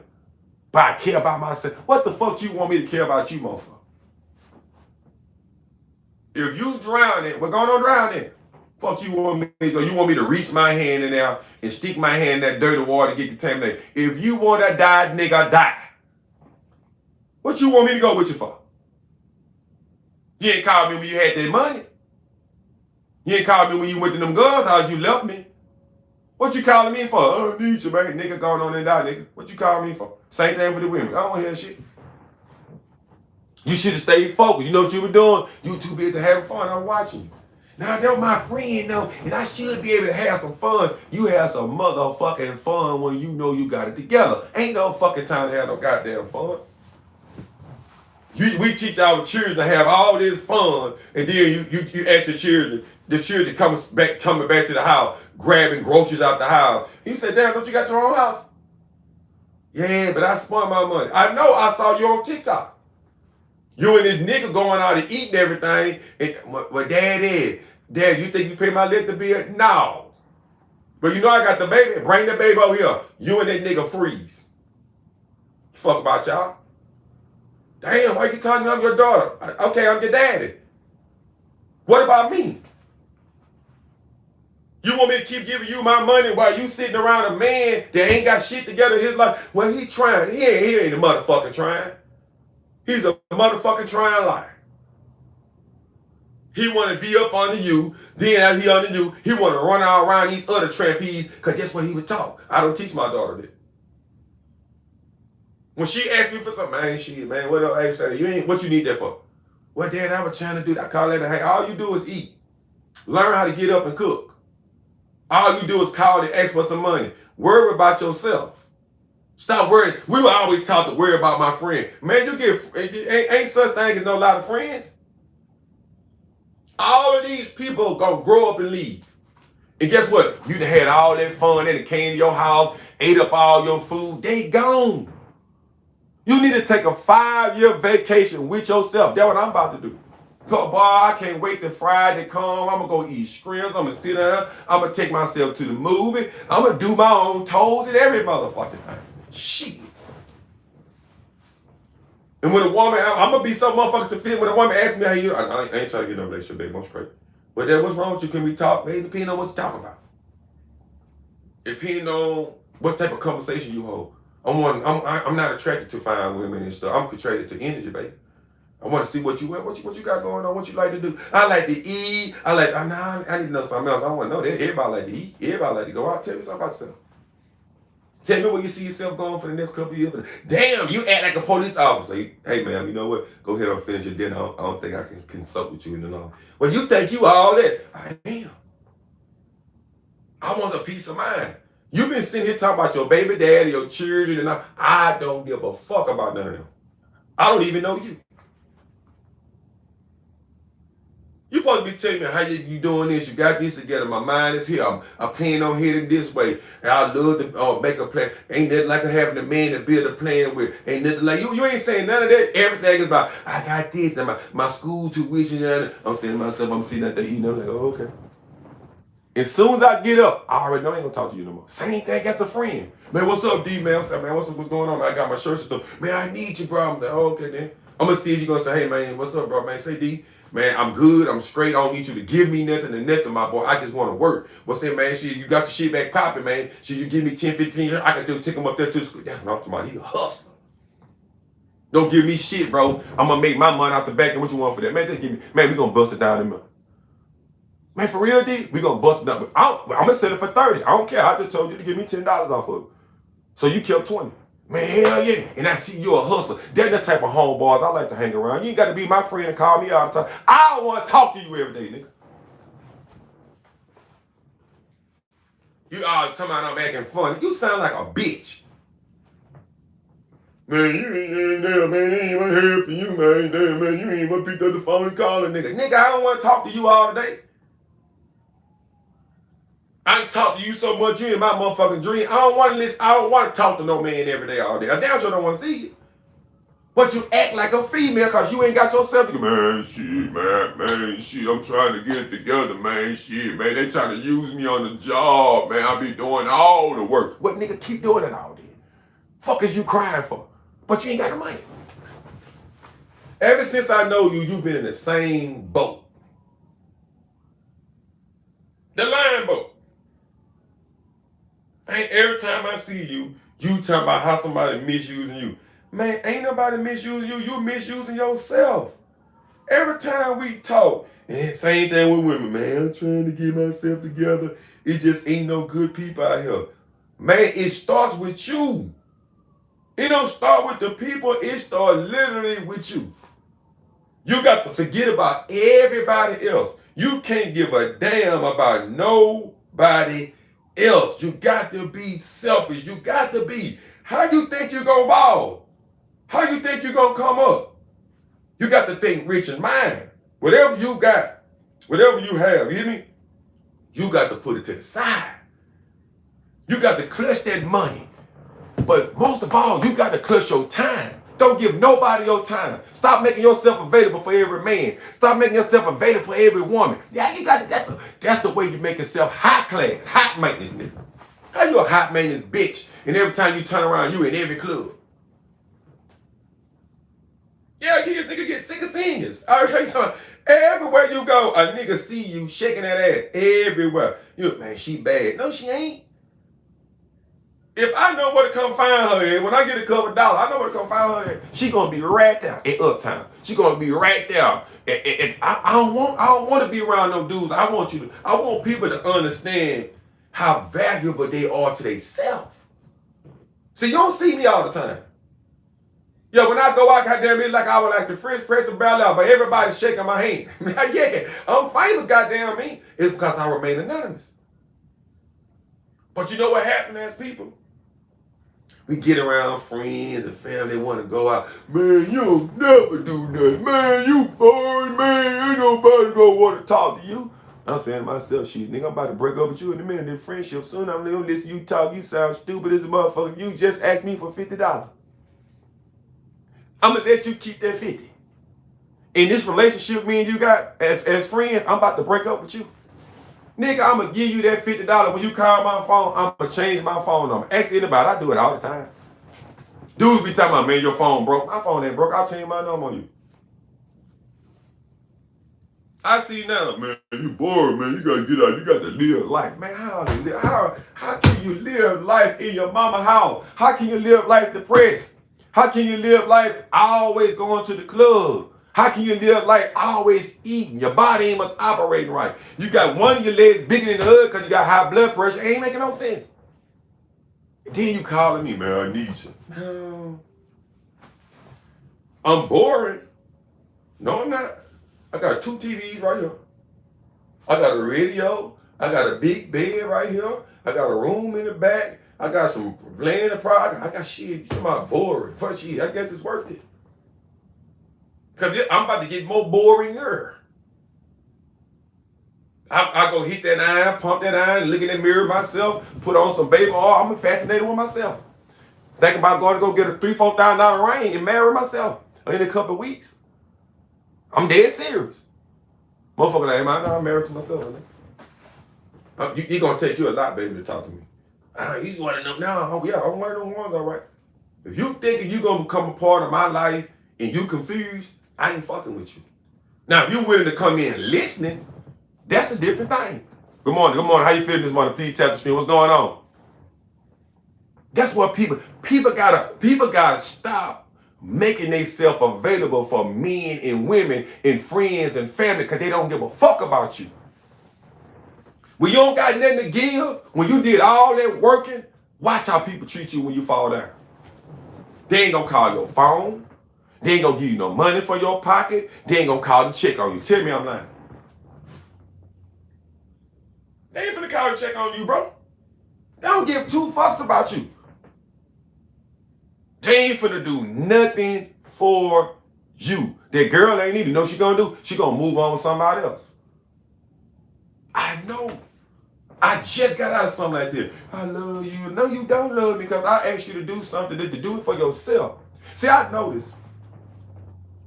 But I care about myself. What the fuck you want me to care about you, motherfucker? If you drowning, we're gonna drown it. Fuck you want me to do? You want me to reach my hand in there and stick my hand in that dirty water to get contaminated? If you want to die, nigga, die. What you want me to go with you for? You ain't called me when you had that money. You ain't called me when you went to them guns house, you left me. What you calling me for? I don't need you, man. Nigga going on and die, nigga. What you calling me for? Same thing for the women. I don't want to hear that shit. You should have stayed focused. You know what you were doing? You were too busy having fun. I'm watching you. Now, they're my friend, though, and I should be able to have some fun. You have some motherfucking fun when you know you got it together. Ain't no fucking time to have no goddamn fun. We teach our children to have all this fun, and then you ask your children, the children coming back to the house, grabbing groceries out the house. You say, damn, don't you got your own house? Yeah, but I spent my money. I know, I saw you on TikTok. You and this nigga going out and eating everything. And what dad is, Dad, you think you pay my liquor bill? No. But you know I got the baby. Bring the baby over here. You and that nigga freeze. Fuck about y'all. Damn, why you talking I'm your daughter? Okay, I'm your daddy. What about me? You want me to keep giving you my money while you sitting around a man that ain't got shit together in his life? Well, he trying. He ain't a motherfucking trying. He's a motherfucking trying liar. He want to be up under you. Then after he under you, he want to run all around these other trapeze because that's what he was taught. I don't teach my daughter that. When she asked me for something, man, shit, man, what I say, you ain't what you need that for? Well, Dad, I was trying to do that. I call that, hey, all you do is eat. Learn how to get up and cook. All you do is call and ask for some money. Worry about yourself. Stop worrying. We were always taught to worry about my friend. Man, you get ain't such thing as no lot of friends. All of these people gonna grow up and leave. And guess what? You done had all that fun, they done came to your house, ate up all your food, they gone. You need to take a 5-year vacation with yourself. That's what I'm about to do. Go, boy, I can't wait till Friday come. I'm gonna go eat shrimps. I'm gonna sit down. I'm gonna take myself to the movie. I'm gonna do my own toes and every motherfucking thing. Shit. And when a woman, I'm gonna be some motherfuckers to fit. When a woman asks me how you, I ain't trying to get no relationship, baby. I'm straight. But then what's wrong with you? Can we talk? Hey, depending on what you talk about. Depending on what type of conversation you hold. I'm not attracted to fine women and stuff. I'm attracted to energy, baby. I want to see what you got going on, what you like to do. I like to eat. I need to know something else. I don't want to know that. Everybody like to eat. Everybody like to go out. Tell me something about yourself. Tell me where you see yourself going for the next couple of years. Damn, you act like a police officer. Hey, ma'am, you know what? Go ahead and finish your dinner. I don't think I can consult with you any longer. Well, you think you all that. I am. I want a peace of mind. You've been sitting here talking about your baby daddy, your children, and I don't give a fuck about none of them. I don't even know you. You supposed to be telling me how you doing this. You got this together. My mind is here. I'm planning on heading this way. And I love to make a plan. Ain't nothing like having a man to build a plan with. Ain't nothing like you ain't saying none of that. Everything is about I got this and my school tuition. I'm saying to myself, I'm sitting out there eating. I'm like, oh, okay. As soon as I get up, I already know I ain't gonna talk to you no more. Same thing as a friend. Man, what's up, D, man? I'm saying, man, what's going on? I got my shirts and stuff. Man, I need you, bro. I'm like, oh, okay, then. I'm gonna see if you're gonna say, hey, man, what's up, bro? Man, say, D. Man, I'm good. I'm straight. I don't need you to give me nothing and nothing, my boy. I just want to work. What's that, man? Shit, you got your shit back popping, man. Shit, you give me 10, 15 years, I can just take him up there to the school. That's what I'm talking about. He a hustler. Don't give me shit, bro. I'm going to make my money out the back. And what you want for that? Man, just give me. Man, we going to bust it down in a minute. Man, for real, D? We going to bust it down. I'm going to sell it for 30. I don't care. I just told you to give me $10 off of it. So you kept 20. Man, hell yeah. And I see you a hustler. They're the type of homeboys I like to hang around. You ain't got to be my friend and call me all the time. I don't want to talk to you every day, nigga. You all talking about I'm acting funny. You sound like a bitch. Man, you ain't there, man. They ain't want to hear from you, man. Damn, man, you ain't want to pick up the phone and call a nigga. Nigga, I don't want to talk to you all day. I talk to you so much, you in my motherfucking dream. I don't want to listen. I don't want to talk to no man every day, all day. I damn sure don't want to see you. But you act like a female because you ain't got yourself. Man, shit, man, shit. I'm trying to get it together, man. Shit, man. They trying to use me on the job, man. I be doing all the work. What nigga keep doing it all day? Fuck is you crying for? But you ain't got the money. Ever since I know you, you've been in the same boat. The lion boat. Ain't every time I see you, you talking about how somebody misusing you. Man, ain't nobody misusing you. You misusing yourself. Every time we talk, and same thing with women, man. I'm trying to get myself together. It just ain't no good people out here. Man, it starts with you. It don't start with the people, it starts literally with you. You got to forget about everybody else. You can't give a damn about nobody else. You got to be selfish. You got to be. How you think you gonna ball? How you think you gonna come up? You got to think rich in mind. Whatever you got, whatever you have, you hear me? You got to put it to the side. You got to clutch that money. But most of all, you got to clutch your time. Don't give nobody your time. Stop making yourself available for every man. Stop making yourself available for every woman. Yeah, you got that's the way you make yourself high class, hot maintenance nigga. How you a hot maintenance bitch and every time you turn around, you in every club? Yeah, you nigga get sick of seeing this. I heard you everywhere you go, a nigga see you shaking that ass everywhere. You man, she bad. No, she ain't. If I know where to come find her at, when I get a couple of dollars, I know where to come find her at. She gonna be right there at Uptown. She gonna be right there. I don't want to be around no dudes. I want people to understand how valuable they are to themselves. See, you don't see me all the time. Yeah, when I go out, goddamn, it's like I was like the French Prince of Bel-Air, but everybody's shaking my hand. Yeah, I'm famous, goddamn me. It's because I remain anonymous. But you know what happened as people? We get around friends and family want to go out. Man, you don't never do nothing. Man, you boring, man. Ain't nobody gonna want to talk to you. I'm saying to myself, shit, nigga, I'm about to break up with you in a minute. This friendship soon. I'm gonna listen to you talk. You sound stupid as a motherfucker. You just asked me for $50. I'm gonna let you keep that 50. In this relationship me and you got as friends, I'm about to break up with you. Nigga, I'm gonna give you that $50 when you call my phone. I'm gonna change my phone number. Ask anybody, I do it all the time. Dudes be talking about, man, your phone broke. My phone ain't broke. I'll change my number on you. I see now, man, you bored, man. You gotta get out. You gotta live life. Man, how can you live life in your mama house? How can you live life depressed? How can you live life always going to the club? How can you live life always eating? Your body ain't much operating right. You got one of your legs bigger than the other because you got high blood pressure. Ain't making no sense. And then you calling me, man, I need you. No. I'm boring. No, I'm not. I got 2 TVs right here. I got a radio. I got a big bed right here. I got a room in the back. I got some land of product. I got shit. You talking about boring. But shit, I guess it's worth it. Because I'm about to get more boringer. I go hit that iron, pump that iron, look in the mirror myself, put on some baby oil. I'm fascinated with myself. Thinking about going to go get a $3,000-$4,000 ring and marry myself in a couple of weeks. I'm dead serious. Motherfucker, like, I'm married to myself. You're going to take you a lot, baby, to talk to me. You want to know? No, yeah, I'm one of them ones, all right. If you thinking you're going to become a part of my life and you confused, I ain't fucking with you. Now, if you're willing to come in listening, that's a different thing. Good morning. How you feeling this morning? Please tap the screen. What's going on? That's what people gotta stop making themselves available for men and women and friends and family because they don't give a fuck about you. When you don't got nothing to give, when you did all that working, watch how people treat you when you fall down. They ain't gonna call your phone. They ain't gonna give you no money for your pocket. They ain't gonna call to check on you. Tell me I'm lying. They ain't finna call to check on you, bro. They don't give 2 fucks about you. They ain't finna do nothing for you. That girl ain't need to know what she gonna do. She gonna move on with somebody else. I know. I just got out of something like this. I love you. No, you don't love me because I asked you to do something to do it for yourself. See, I know this.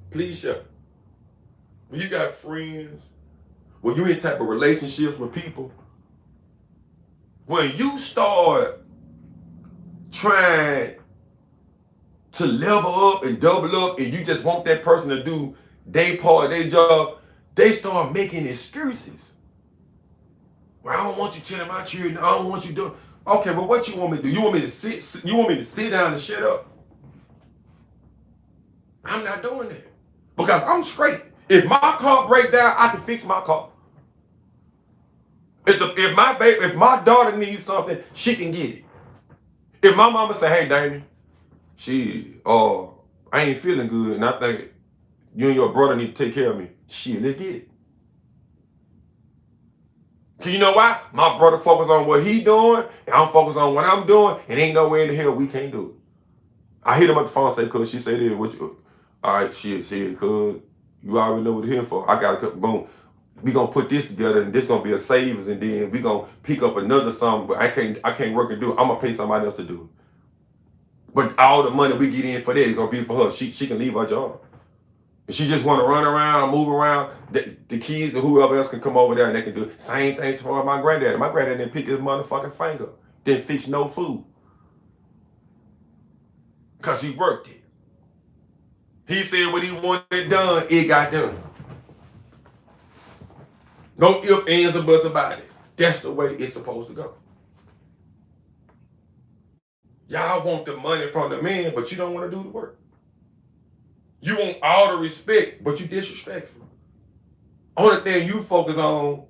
Please share. When you got friends, when you in type of relationships with people, when you start trying to level up and double up and you just want that person to do their part of their job, they start making excuses. Well, I don't want you telling my children, I don't want you doing. Okay, but what you want me to do? You want me to sit down and shut up? I'm not doing that. Because I'm straight. If my car break down, I can fix my car. If my daughter needs something, she can get it. If my mama say, "Hey, Damien, I ain't feeling good, and I think you and your brother need to take care of me," let's get it. Cause you know why? My brother focus on what he doing, and I'm focused on what I'm doing, and ain't no way in the hell we can't do it. I hit him up the phone and say, "Cuz," she said, "What you?" All right, cuz you already know what it's here for. I got to boom. We gonna put this together, and this gonna be a savings, and then we gonna pick up another song. But I can't work and do it. I'm gonna pay somebody else to do it. But all the money we get in for that is gonna be for her. She can leave her job. If she just want to run around, move around, the kids or whoever else can come over there and they can do it. Same thing for my granddad. My granddad didn't pick his motherfucking finger. Didn't fix no food. Because he worked it. He said what he wanted done, it got done. No ifs, ands, or buts about it. That's the way it's supposed to go. Y'all want the money from the man, but you don't want to do the work. You want all the respect, but you disrespectful. Only thing you focus on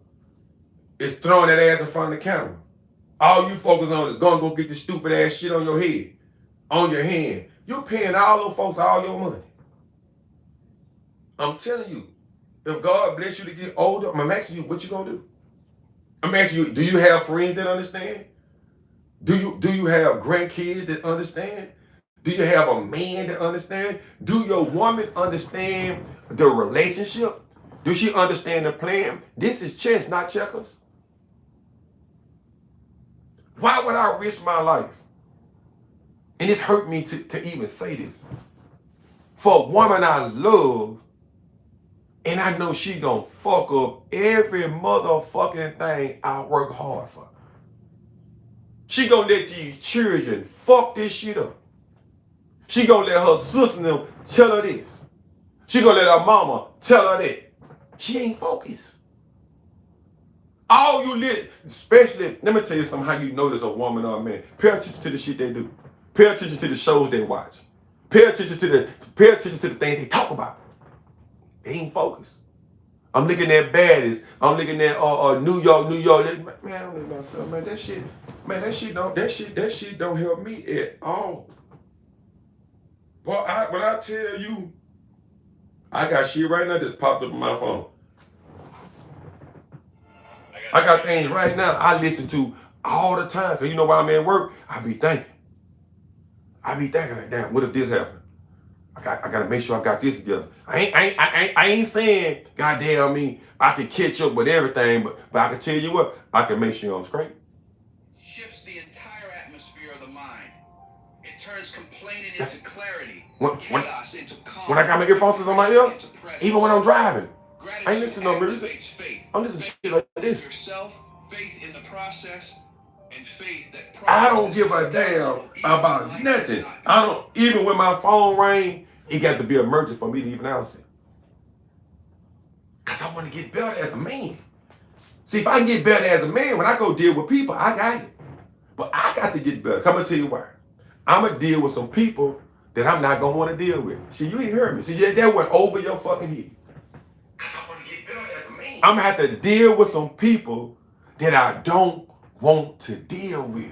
is throwing that ass in front of the camera. All you focus on is going to go get the stupid ass shit on your head, on your hand. You're paying all those folks all your money. I'm telling you, if God bless you to get older, I'm asking you, what you gonna do? I'm asking you, do you have friends that understand? Do you have grandkids that understand? Do you have a man that understand? Do your woman understand the relationship? Do she understand the plan? This is chess, not checkers. Why would I risk my life? And it's hurt me to even say this. For a woman I love, and I know she gonna fuck up every motherfucking thing I work hard for. She gonna let these children fuck this shit up. She gonna let her sister and them tell her this. She gonna let her mama tell her that. She ain't focused. All you especially, let me tell you something, how you notice a woman or a man. Pay attention to the shit they do. Pay attention to the shows they watch. Pay attention to the things they talk about. They ain't focused. I'm looking at baddies. I'm looking at New York. Man, I don't know myself, man. That shit don't help me at all. But when I tell you, I got shit right now that's popped up on my phone. I got things right now I listen to all the time. Cause you know why I'm at work? I be thinking like, damn, what if this happened? I gotta make sure I got this together. I ain't saying, goddamn me, I can catch up with everything, but I can tell you what, I can make sure I'm straight. Shifts the entire atmosphere of the mind. It turns complaining into clarity, chaos into calm. When I got my earphones on my ear, even when I'm driving, I ain't listening to no music. I'm listening to shit like this. Yourself, faith in the process, and faith that I don't give a damn about nothing. I don't, even when my phone rang, it got to be emergent for me to even answer. Cause I want to get better as a man. See, if I can get better as a man, when I go deal with people, I got it. But I got to get better. Come and tell you why. I'm going to deal with some people that I'm not going to want to deal with. See, you ain't heard me. See, that went over your fucking head. Cause I want to get better as a man. I'm going to have to deal with some people that I don't want to deal with.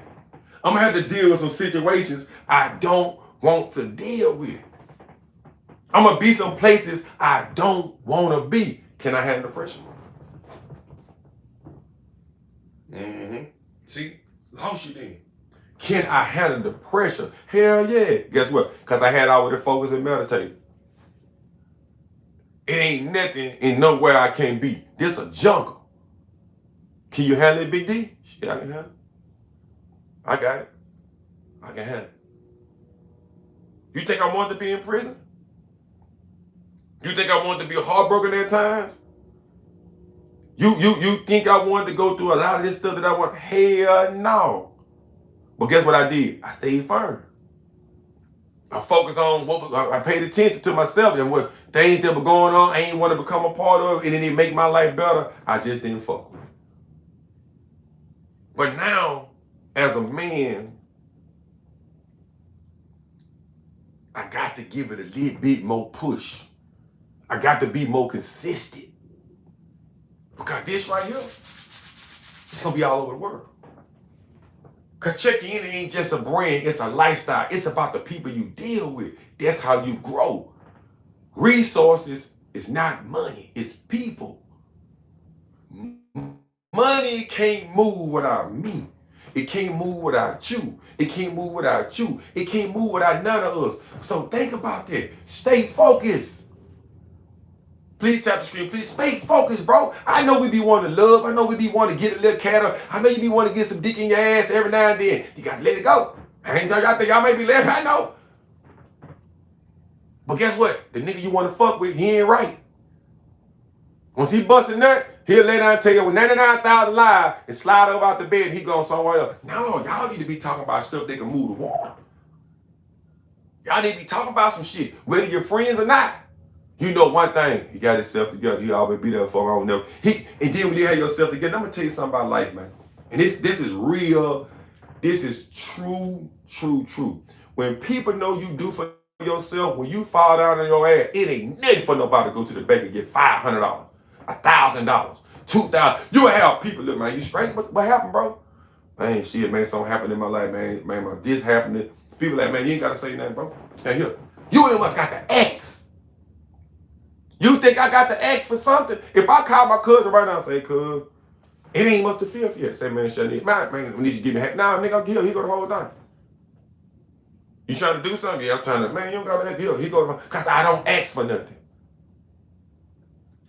I'm going to have to deal with some situations I don't want to deal with. I'm going to be some places I don't want to be. Can I handle the pressure? See, lost you then. Can I handle the pressure? Hell yeah. Guess what? Because I had already focused and meditated. It ain't nothing in nowhere I can't be. This a jungle. Can you handle it, Big D? Shit, I can handle it. I got it. I can handle it. You think I wanted to be in prison? You think I wanted to be heartbroken at times? You think I wanted to go through a lot of this stuff that I want? Hell no. But guess what I did? I stayed firm. I focused on I paid attention to myself and what things that were going on. I ain't want to become a part of. It didn't make my life better. I just didn't fuck with it. But now, as a man, I got to give it a little bit more push. I got to be more consistent. Because this right here, it's going to be all over the world. Because Check Your Energy ain't just a brand, it's a lifestyle. It's about the people you deal with. That's how you grow. Resources is not money, it's people. Money can't move without me. It can't move without you. It can't move without you. It can't move without none of us. So think about that. Stay focused. Please tap the screen. Please stay focused, bro. I know we be wanting to love. I know we be wanting to get a little cattle. I know you be wanting to get some dick in your ass every now and then. You got to let it go. I ain't tell y'all think y'all may be laughing. I know. But guess what? The nigga you want to fuck with, he ain't right. Once he busting nut, he'll lay down and tell you with 99,000 lies and slide over out the bed and he going somewhere else. No, y'all need to be talking about stuff that can move the water. Y'all need to be talking about some shit, whether you're friends or not. You know one thing, he got himself together. He always be there for him. And then when you have yourself together, I'm gonna tell you something about life, man. And this is real. This is true. When people know you do for yourself, when you fall down on your ass, it ain't nothing for nobody to go to the bank and get $500, $1,000, $2,000. You will have people look, man, you straight? What happened, bro? Man, shit, man, something happened in my life, man, this happened. People like, man, you ain't gotta say nothing, bro. Now here, you ain't must got to ask. You think I got to ask for something? If I call my cousin right now and say, cuz, it ain't much to feel for yet. Say, man, Shani, man, we need you to give me nah, nigga, he go the whole time. You trying to do something? Yeah, I'm trying to, man, you don't got that deal. He go, because I don't ask for nothing.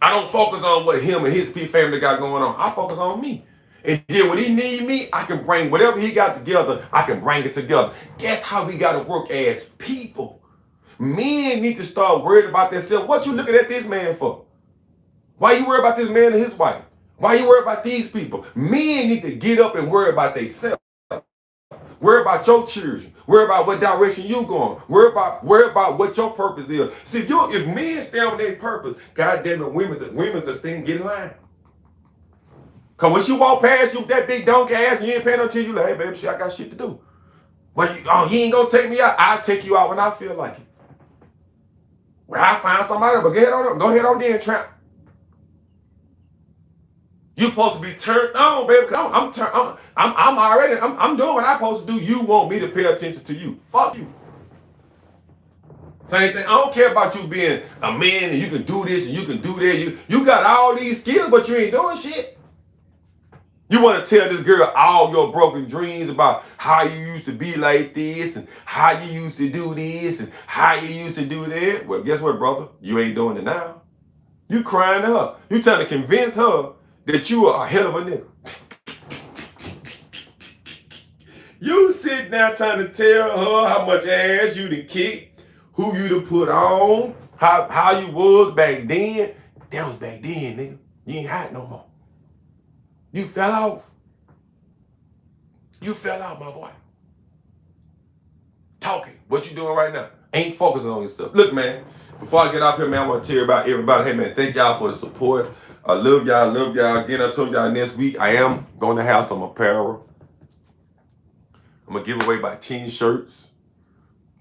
I don't focus on what him and his family got going on. I focus on me. And then when he need me, I can bring whatever he got together, I can bring it together. That's how we got to work as people. Men need to start worrying about themselves. What you looking at this man for? Why you worry about this man and his wife? Why you worry about these people? Men need to get up and worry about themselves. Worry about your children. Worry about what direction you going. Worry about what your purpose is. See, if men stand on their purpose, God damn it, women's are staying get in line. Cause when she walk past you with that big donkey ass and you ain't paying no attention, you like, hey baby, shit, I got shit to do. But he ain't gonna take me out. I'll take you out when I feel like it. Well, I find somebody, but go ahead on there and trap. You supposed to be turned on, baby. I'm doing what I'm supposed to do. You want me to pay attention to you. Fuck you. Same thing. I don't care about you being a man and you can do this and you can do that. You got all these skills, but you ain't doing shit. You want to tell this girl all your broken dreams about how you used to be like this and how you used to do this and how you used to do that. Well, guess what, brother? You ain't doing it now. You crying to her. You trying to convince her that you are a hell of a nigga. You sitting there trying to tell her how much ass you done kicked, who you done put on, how you was back then. That was back then, nigga. You ain't hot no more. You fell off. You fell out, my boy. Talking. What you doing right now? Ain't focusing on yourself. Look, man, before I get off here, man, I want to tell you about everybody. Hey, man, thank y'all for the support. I love y'all. Again, I told y'all next week, I am going to have some apparel. I'm going to give away about 10 shirts.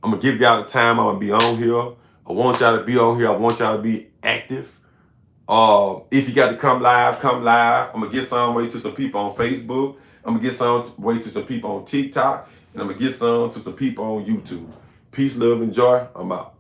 I'm going to give y'all the time I'm going to be on here. I want y'all to be on here. I want y'all to be active. If you got to come live, come live. I'm going to get some way to some people on Facebook. I'm going to get some way to some people on TikTok. And I'm going to get some to some people on YouTube. Peace, love, and joy. I'm out.